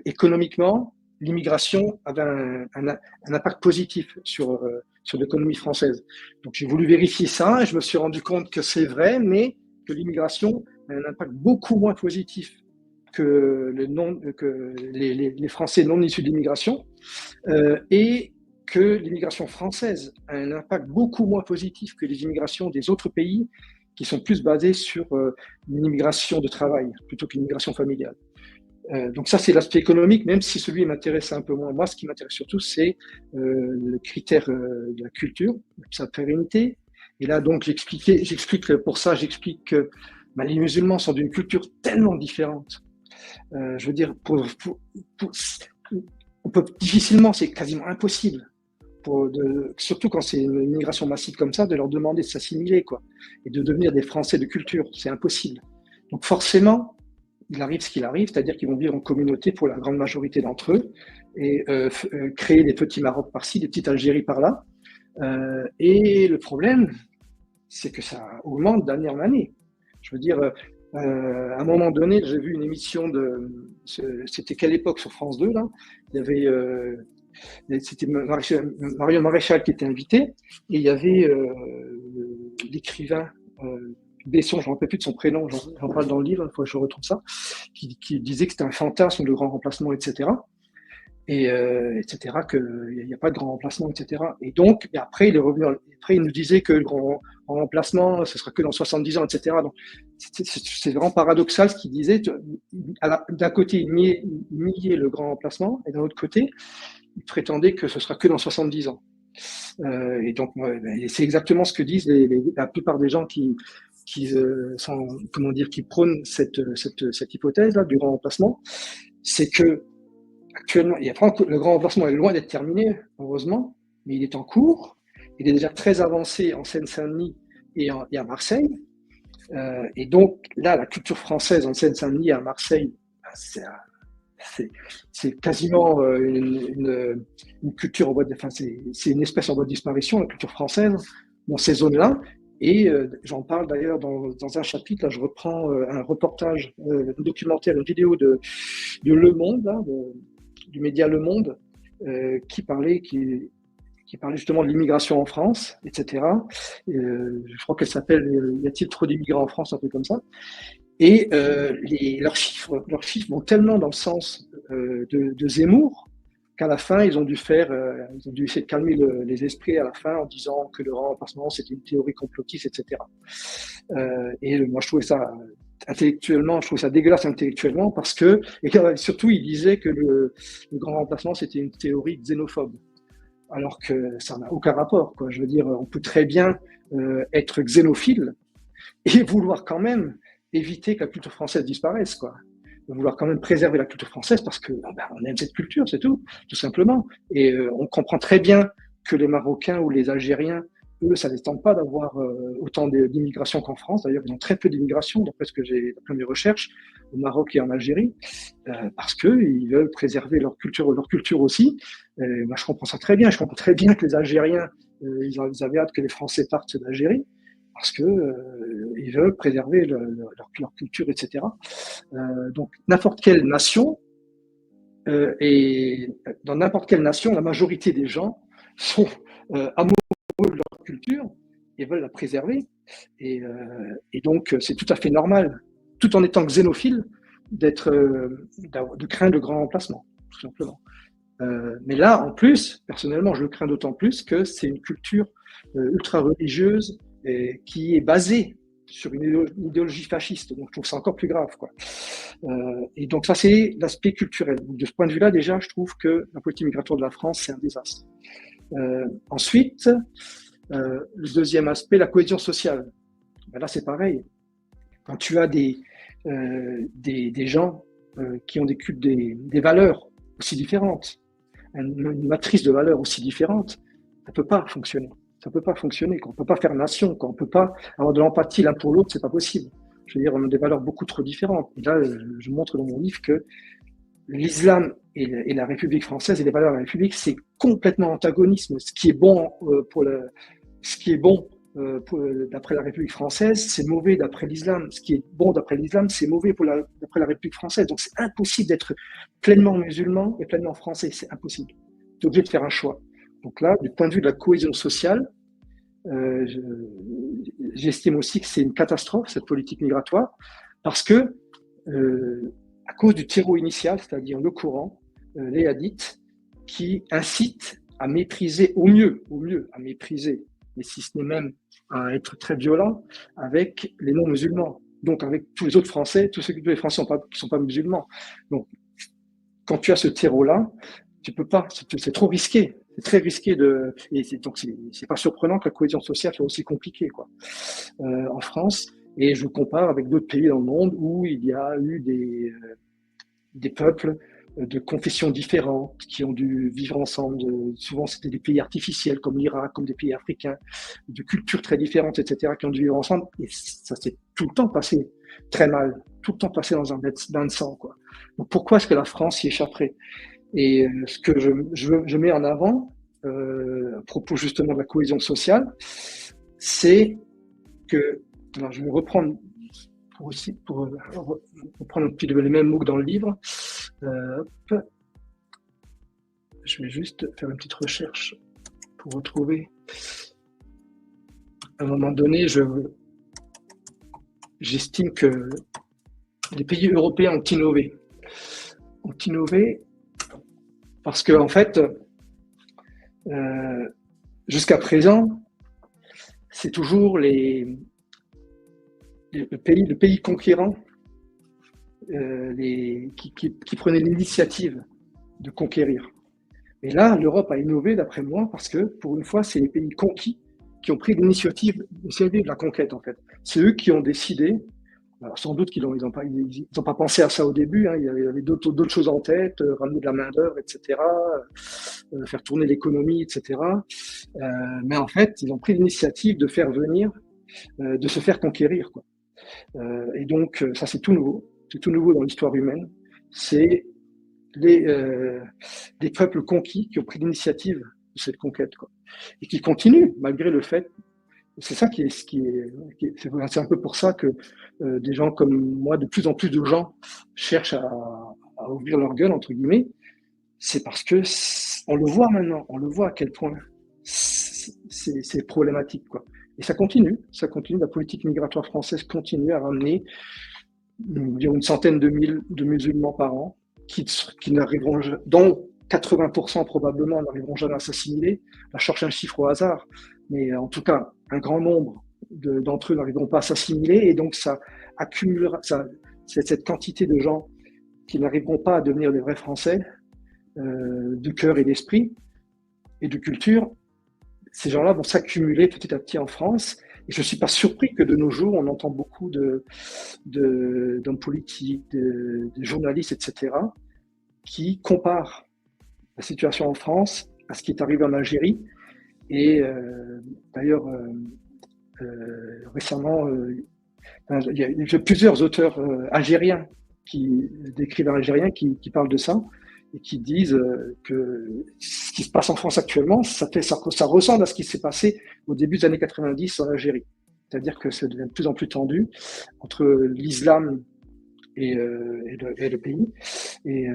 économiquement, l'immigration avait un impact positif sur l'économie française. Donc j'ai voulu vérifier ça et je me suis rendu compte que c'est vrai, mais que l'immigration a un impact beaucoup moins positif que les Français non issus de l'immigration, et que l'immigration française a un impact beaucoup moins positif que les immigrations des autres pays qui sont plus basées sur une immigration de travail plutôt qu'une immigration familiale. Donc ça, c'est l'aspect économique, même si celui m'intéresse un peu moins. Moi, ce qui m'intéresse surtout, c'est le critère de la culture, sa pérennité. Et là, donc, j'explique que bah, les musulmans sont d'une culture tellement différente. Je veux dire, on peut difficilement, c'est quasiment impossible, surtout quand c'est une immigration massive comme ça, de leur demander de s'assimiler, quoi, et de devenir des Français de culture. C'est impossible. Donc forcément, il arrive ce qu'il arrive, c'est-à-dire qu'ils vont vivre en communauté pour la grande majorité d'entre eux, et créer des petits Maroc par-ci, des petites Algéries par-là. Et le problème, c'est que ça augmente d'année en année. Je veux dire, à un moment donné, j'ai vu une émission c'était quelle époque sur France 2 là. Il y avait, c'était Marion Maréchal qui était invité, et il y avait l'écrivain Besson, je ne me rappelle plus de son prénom, j'en parle dans le livre, il faut que je retrouve ça, qui disait que c'était un fantasme de grand remplacement, etc. Et etc., qu'il n'y a pas de grand remplacement, etc. Et donc, et après, il est revenu, après, il nous disait que le grand remplacement, ce sera que dans 70 ans, etc. Donc, c'est vraiment paradoxal ce qu'il disait. D'un côté, il niait le grand remplacement, et d'un autre côté, il prétendait que ce sera que dans 70 ans. Et donc, c'est exactement ce que disent la plupart des gens qui sont, comment dire, qui prônent cette hypothèse-là du grand remplacement. C'est que actuellement, le grand remplacement est loin d'être terminé, heureusement, mais il est en cours. Il est déjà très avancé en Seine-Saint-Denis et à Marseille. Et donc, là, la culture française en Seine-Saint-Denis et à Marseille, c'est quasiment une culture en voie de, enfin, c'est une espèce en voie de disparition, la culture française, dans ces zones-là. Et j'en parle d'ailleurs dans un chapitre, là je reprends un reportage, un documentaire, une vidéo de Le Monde, là, du média Le Monde, qui parlait justement de l'immigration en France, etc. Je crois qu'elle s'appelle Y a-t-il trop d'immigrants en France, un truc comme ça. Et leurs chiffres vont tellement dans le sens de Zemmour qu'à la fin, ils ont dû essayer de calmer les esprits à la fin en disant que le remplacement, c'était une théorie complotiste, etc. Et moi, je trouvais ça intellectuellement, je trouvais ça dégueulasse intellectuellement parce que, et surtout, il disait que le grand remplacement, c'était une théorie xénophobe. Alors que ça n'a aucun rapport, quoi. Je veux dire, on peut très bien être xénophile et vouloir quand même éviter que la culture française disparaisse, quoi. Vouloir quand même préserver la culture française parce que on aime cette culture, c'est tout simplement. Et on comprend très bien que les Marocains ou les Algériens, eux, ça ne les tente pas d'avoir autant d'immigration qu'en France. D'ailleurs, ils ont très peu d'immigration, d'après mes recherches, au Maroc et en Algérie, parce qu'ils veulent préserver leur culture aussi. Moi, je comprends ça très bien. Je comprends très bien que les Algériens, ils avaient hâte que les Français partent d'Algérie, parce que ils veulent préserver leur culture, etc. Donc, n'importe quelle nation, et dans n'importe quelle nation, la majorité des gens sont amoureux de leur culture et veulent la préserver. Et donc, c'est tout à fait normal, tout en étant xénophile, de craindre le grand remplacement, tout simplement. Mais là, en plus, personnellement, je le crains d'autant plus que c'est une culture ultra-religieuse qui est basée sur une idéologie fasciste. Donc, je trouve ça encore plus grave, quoi. Et donc, ça, c'est l'aspect culturel. Donc, de ce point de vue-là, déjà, je trouve que la politique migratoire de la France, c'est un désastre. Ensuite, le deuxième aspect, la cohésion sociale. Ben là, c'est pareil. Quand tu as des gens qui ont des valeurs aussi différentes, une matrice de valeurs aussi différente, ça peut pas fonctionner. Ça peut pas fonctionner. On peut pas faire nation. On peut pas avoir de l'empathie l'un pour l'autre, c'est pas possible. Je veux dire, on a des valeurs beaucoup trop différentes. Et là, je montre dans mon livre que l'islam et la République française et les valeurs de la République, c'est complètement antagonisme. Ce qui est bon d'après la République française, c'est mauvais d'après l'islam. Ce qui est bon d'après l'islam, c'est mauvais d'après la République française. Donc, c'est impossible d'être pleinement musulman et pleinement français. C'est impossible. Tu es obligé de faire un choix. Donc là, du point de vue de la cohésion sociale, j'estime aussi que c'est une catastrophe, cette politique migratoire, parce que, à cause du terreau initial, c'est-à-dire le Coran, les hadiths, qui incitent à mépriser au mieux, à mépriser, et si ce n'est même à être très violent avec les non-musulmans, donc avec tous les autres Français, tous les Français qui ne sont pas musulmans. Donc, quand tu as ce terreau-là, tu peux pas, c'est trop risqué. C'est très risqué donc c'est pas surprenant que la cohésion sociale soit aussi compliquée, quoi. En France, et je compare avec d'autres pays dans le monde où il y a eu des peuples de confessions différentes qui ont dû vivre ensemble. Souvent, c'était des pays artificiels comme l'Irak, comme des pays africains, de cultures très différentes, etc., qui ont dû vivre ensemble. Et ça s'est tout le temps passé très mal, tout le temps passé dans un bain de sang, quoi. Donc pourquoi est-ce que la France y échapperait? Et ce que je mets en avant, à propos justement de la cohésion sociale, c'est que, alors je vais reprendre pour reprendre un petit peu les mêmes mots que dans le livre. Hop. Je vais juste faire une petite recherche pour retrouver. À un moment donné, j'estime que les pays européens ont innové. Parce que, en fait, jusqu'à présent, c'est toujours le pays conquérant qui prenait l'initiative de conquérir. Et là, l'Europe a innové, d'après moi, parce que, pour une fois, c'est les pays conquis qui ont pris l'initiative de la conquête, en fait. C'est eux qui ont décidé. Alors, sans doute qu'ils n'ont pas pensé à ça au début, hein. Il y avait d'autres choses en tête, ramener de la main-d'œuvre, etc., faire tourner l'économie, etc. Mais en fait, ils ont pris l'initiative de faire venir, de se faire conquérir, quoi. Et donc, ça, c'est tout nouveau. C'est tout nouveau dans l'histoire humaine. C'est des peuples conquis qui ont pris l'initiative de cette conquête, quoi. Et qui continuent, malgré le fait. C'est ça c'est un peu pour ça que des gens comme moi, de plus en plus de gens cherchent à ouvrir leur gueule, entre guillemets. C'est parce que on le voit maintenant, on le voit à quel point c'est problématique, quoi. Et ça continue. La politique migratoire française continue à ramener une centaine de musulmans par an qui n'arriveront, dont 80% probablement n'arriveront jamais à s'assimiler. Là, je cherche un chiffre au hasard, mais en tout cas, un grand nombre d'entre eux n'arriveront pas à s'assimiler, et donc ça accumulera, cette quantité de gens qui n'arriveront pas à devenir des vrais Français, de cœur et d'esprit et de culture. Ces gens-là vont s'accumuler petit à petit en France. Et je ne suis pas surpris que de nos jours, on entend beaucoup d'hommes politiques, de journalistes, etc., qui comparent la situation en France à ce qui est arrivé en Algérie. Et d'ailleurs, récemment, il y a plusieurs auteurs algériens qui d'écrivains algériens qui parlent de ça et qui disent que ce qui se passe en France actuellement, ça ressemble à ce qui s'est passé au début des années 90 en Algérie. C'est-à-dire que ça devient de plus en plus tendu entre l'islam et le pays et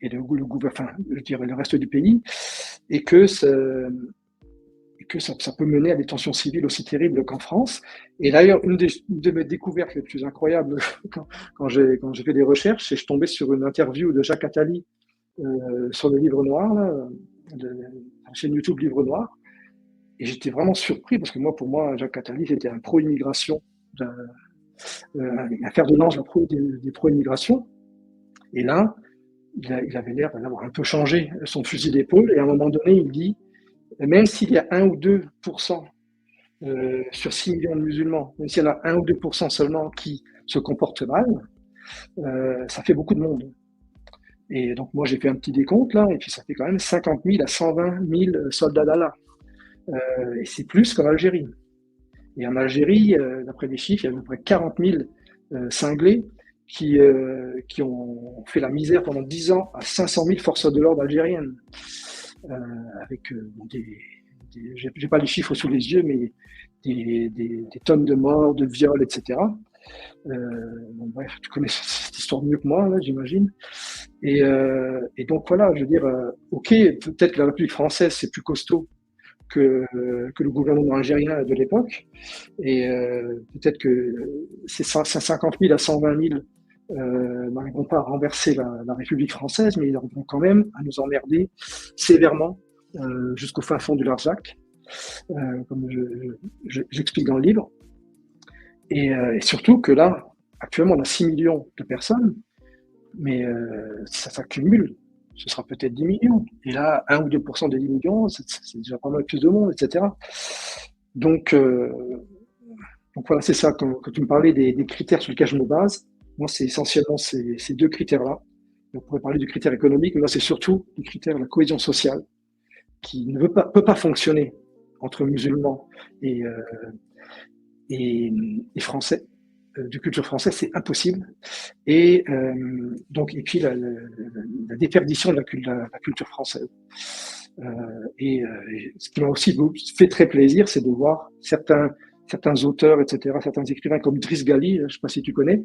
je dirais le reste du pays, et que ça peut mener à des tensions civiles aussi terribles qu'en France. Et d'ailleurs, une de mes découvertes les plus incroyables quand j'ai fait des recherches, c'est que je tombais sur une interview de Jacques Attali sur le Livre Noir, là, la chaîne YouTube Livre Noir. Et j'étais vraiment surpris parce que pour moi, Jacques Attali, c'était un pro-immigration, un fer de lance des pro-immigration. Et là, il avait l'air d'avoir un peu changé son fusil d'épaule. Et à un moment donné, il dit, même s'il y a 1 ou 2% sur 6 millions de musulmans, même s'il y en a 1 ou 2% seulement qui se comportent mal, ça fait beaucoup de monde. Et donc, moi, j'ai fait un petit décompte, là, et puis ça fait quand même 50 000 à 120 000 soldats d'Allah. Et c'est plus qu'en Algérie. Et en Algérie, d'après les chiffres, il y a à peu près 40 000 cinglés qui ont fait la misère pendant 10 ans à 500 000 forces de l'ordre algériennes. Avec j'ai pas les chiffres sous les yeux, mais des tonnes de morts, de viols, etc. Bref, tu connais cette histoire mieux que moi, là, j'imagine. Et donc voilà, je veux dire, ok, peut-être que la République française c'est plus costaud que le gouvernement algérien de l'époque, et peut-être que ces 50 000 à 120 000 n'arriveront pas à renverser la République française, mais ils arriveront quand même à nous emmerder sévèrement jusqu'au fin fond du Larzac, comme j'explique dans le livre. Et surtout que là, actuellement, on a 6 millions de personnes, mais ça s'accumule, ce sera peut-être 10 millions. Et là, 1 ou 2% des 10 millions, c'est déjà pas mal plus de monde, etc. Donc voilà, c'est ça. Quand tu me parlais des critères sur lesquels je me base, moi, c'est essentiellement ces deux critères-là. On pourrait parler du critère économique, mais là, c'est surtout du critère de la cohésion sociale, qui ne peut pas fonctionner entre musulmans et français, de culture française, c'est impossible. Et puis la déperdition de la culture française. Et ce qui m'a aussi fait très plaisir, c'est de voir certains auteurs, etc., certains écrivains comme Driss Ghali, je ne sais pas si tu connais,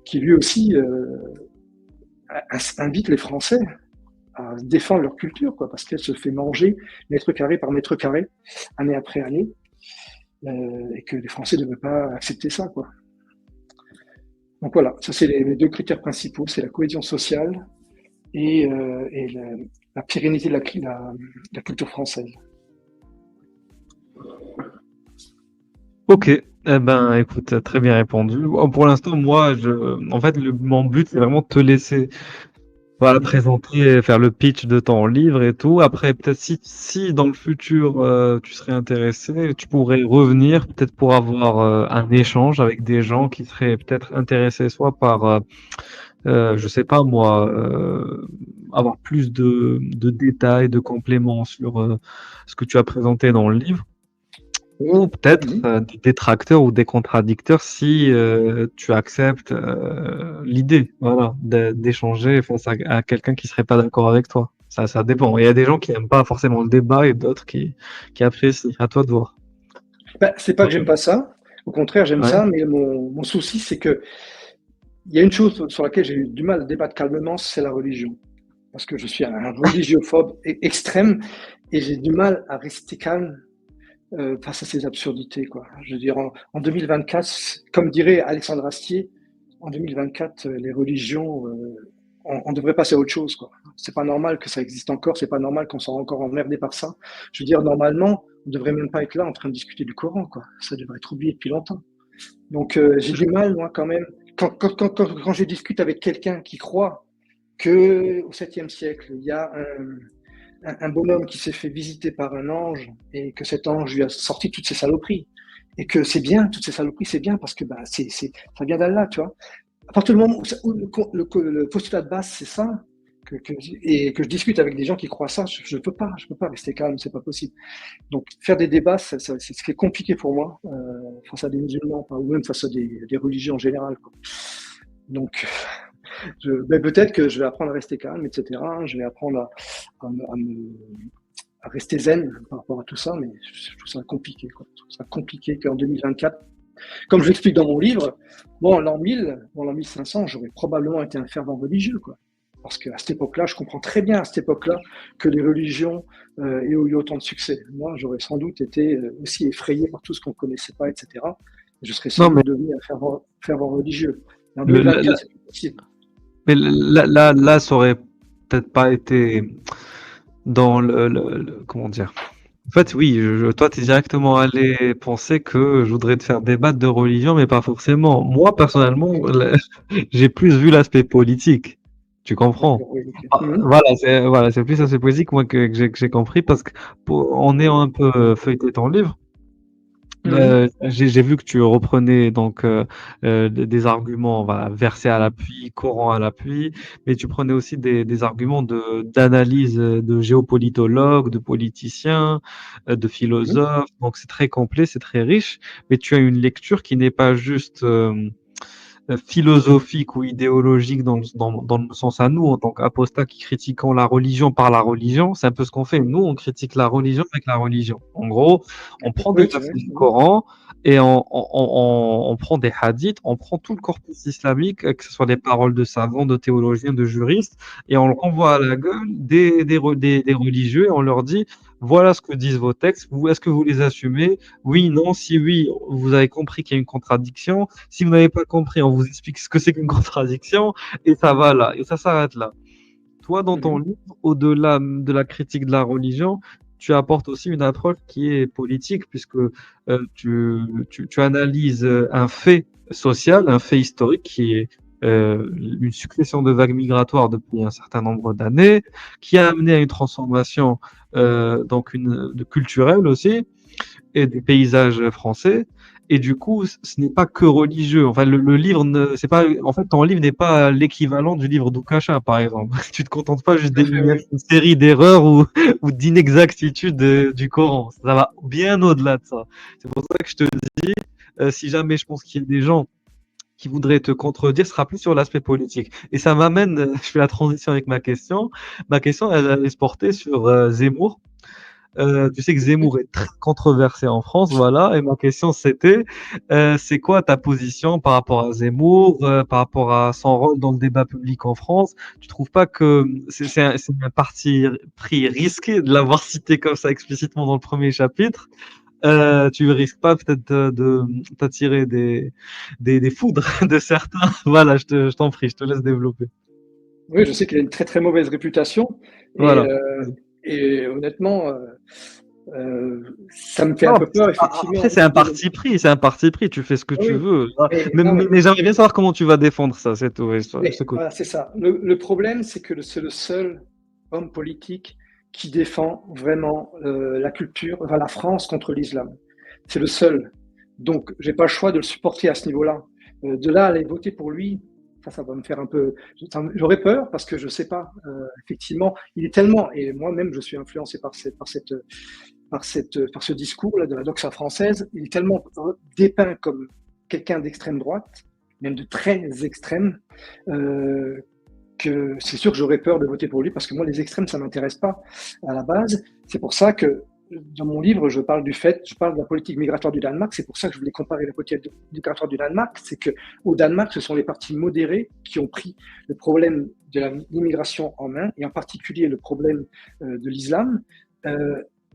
qui lui aussi invite les Français à défendre leur culture, quoi, parce qu'elle se fait manger mètre carré par mètre carré, année après année, et que les Français ne veulent pas accepter ça, quoi. Donc voilà, ça c'est les deux critères principaux, c'est la cohésion sociale et la pérennité de la culture française. Ok, eh ben, écoute, très bien répondu. Bon, pour l'instant, moi, en fait, mon but, c'est vraiment de te laisser, voilà, présenter, faire le pitch de ton livre et tout. Après, peut-être si dans le futur, tu serais intéressé, tu pourrais revenir, peut-être pour avoir un échange avec des gens qui seraient peut-être intéressés, soit par, je sais pas moi, avoir plus de détails, de compléments sur ce que tu as présenté dans le livre. Ou peut-être des détracteurs ou des contradicteurs si tu acceptes l'idée, voilà, d'échanger face à quelqu'un qui serait pas d'accord avec toi. Ça dépend. Il y a des gens qui aiment pas forcément le débat et d'autres qui apprécient. À toi de voir. C'est pas que j'aime pas ça, au contraire j'aime Ouais. ça, mais mon souci c'est que il y a une chose sur laquelle j'ai eu du mal à débattre calmement, c'est la religion. Parce que je suis un religiophobe extrême et j'ai du mal à rester calme face à ces absurdités, quoi. Je veux dire, en 2024, comme dirait Alexandre Astier, en 2024, les religions on devrait passer à autre chose, quoi. C'est pas normal que ça existe encore, c'est pas normal qu'on soit encore emmerdé par ça. Je veux dire, normalement, on devrait même pas être là en train de discuter du Coran, quoi. Ça devrait être oublié depuis longtemps. Donc, j'ai du mal, moi, quand même, quand je discute avec quelqu'un qui croit que au 7e siècle, il y a un bonhomme qui s'est fait visiter par un ange et que cet ange lui a sorti toutes ses saloperies. Et que c'est bien, toutes ces saloperies, c'est bien parce que bah, ça vient d'Allah, tu vois. À partir du moment où le postulat de base, c'est ça, et que je discute avec des gens qui croient ça, je peux pas rester calme, c'est pas possible. Donc, faire des débats, c'est ce qui est compliqué pour moi, face à des musulmans, ou même face à des religions en général, quoi. Donc, ben peut-être que je vais apprendre à rester calme, etc. Je vais apprendre à rester zen par rapport à tout ça, mais je trouve ça compliqué, quoi. Je trouve ça compliqué qu'en 2024, comme je l'explique dans mon livre, bon, l'an 1000, l'an 1500, j'aurais probablement été un fervent religieux, quoi. Parce qu'à cette époque-là, je comprends très bien à cette époque-là que les religions aient eu autant de succès. Moi, j'aurais sans doute été aussi effrayé par tout ce qu'on ne connaissait pas, etc. Je serais sans Non, mais doute devenu un fervent religieux. Mais en le, la- 2024, la- c'est plus possible. mais là, ça aurait peut-être pas été dans comment dire. En fait, oui, toi, tu es directement allé penser que je voudrais te faire débattre de religion, mais pas forcément. Moi, personnellement, j'ai plus vu l'aspect politique. Tu comprends? D'accord, oui, ok. Ah, voilà, c'est plus l'aspect politique moi que j'ai compris parce que en ayant un peu feuilleté ton livre. J'ai vu que tu reprenais donc des arguments voilà, versés à l'appui, Coran à l'appui, mais tu prenais aussi des arguments d'analyse de géopolitologues, de politiciens, de Mhm. philosophes. Donc c'est très complet, c'est très riche, mais tu as une lecture qui n'est pas juste philosophique ou idéologique dans le sens à nous, en tant qu'apostats qui critiquons la religion par la religion, c'est un peu ce qu'on fait. Nous, on critique la religion avec la religion. En gros, on prend des Oui, c'est vrai. versets du Coran et on prend des hadiths, on prend tout le corpus islamique, que ce soit des paroles de savants, de théologiens, de juristes, et on le renvoie à la gueule des religieux et on leur dit, voilà ce que disent vos textes, est-ce que vous les assumez? Oui, non, si oui, vous avez compris qu'il y a une contradiction. Si vous n'avez pas compris, on vous explique ce que c'est qu'une contradiction et ça va là, et ça s'arrête là. Toi, dans ton Mhm. livre, au-delà de la critique de la religion, tu apportes aussi une approche qui est politique, puisque tu analyses un fait social, un fait historique qui est une succession de vagues migratoires depuis un certain nombre d'années, qui a amené à une transformation donc culturelle aussi, et des paysages français. Et du coup, ce n'est pas que religieux. Enfin, le livre, c'est pas, en fait, ton livre n'est pas l'équivalent du livre d'Ukasha, par exemple. Tu te contentes pas juste Tout à fait, d'énumérer oui. une série d'erreurs ou d'inexactitudes du Coran. Ça va bien au-delà de ça. C'est pour ça que je te dis, si jamais je pense qu'il y a des gens qui voudraient te contredire, ce sera plus sur l'aspect politique. Et ça m'amène, je fais la transition avec ma question. Ma question, elle allait se porter sur Zemmour. Tu sais que Zemmour est très controversé en France, voilà. Et ma question c'était, c'est quoi ta position par rapport à Zemmour, par rapport à son rôle dans le débat public en France? Tu trouves pas que c'est un parti pris risqué de l'avoir cité comme ça explicitement dans le premier chapitre? Tu risques pas peut-être de t'attirer des foudres de certains? Voilà, je t'en prie, je te laisse développer. Oui, je sais qu'il a une très très mauvaise réputation et, Voilà. euh, et honnêtement, ça me fait un Non, peu peur, après, effectivement. c'est un parti pris, c'est un parti pris, tu fais ce que Ah tu oui, veux. mais, Mais, non, mais, mais j'aimerais bien savoir comment tu vas défendre ça, c'est tout. Ouais, je mais t'écoute. voilà, c'est ça. Le problème, c'est que c'est le seul homme politique qui défend vraiment la culture, enfin, la France contre l'islam. C'est le seul. Donc, j'ai pas le choix de le supporter à ce niveau-là. De là à aller voter pour lui, ça va me faire un peu. J'aurais peur parce que je sais pas. Effectivement, il est tellement. Et moi-même, je suis influencé par ce discours-là de la doxa française. Il est tellement dépeint comme quelqu'un d'extrême droite, même de très extrême, euh, que c'est sûr que j'aurais peur de voter pour lui parce que moi, les extrêmes, ça m'intéresse pas à la base. C'est pour ça que dans mon livre, je parle de la politique migratoire du Danemark. C'est pour ça que je voulais comparer la politique migratoire du Danemark. C'est que au Danemark, ce sont les partis modérés qui ont pris le problème de l'immigration en main et en particulier le problème de l'islam.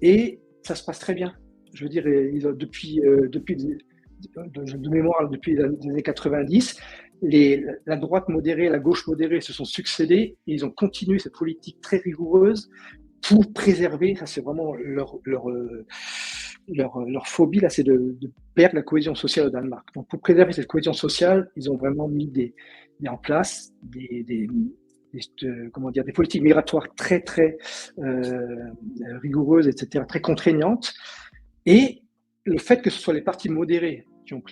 Et ça se passe très bien. Je veux dire, depuis de mémoire, depuis les années 90, la droite modérée et la gauche modérée se sont succédés et ils ont continué cette politique très rigoureuse pour préserver, ça c'est vraiment leur phobie, là, c'est de perdre la cohésion sociale au Danemark. Donc pour préserver cette cohésion sociale, ils ont vraiment mis en place des politiques migratoires très, très rigoureuses, etc., très contraignantes. Et le fait que ce soit les partis modérés qui ont pris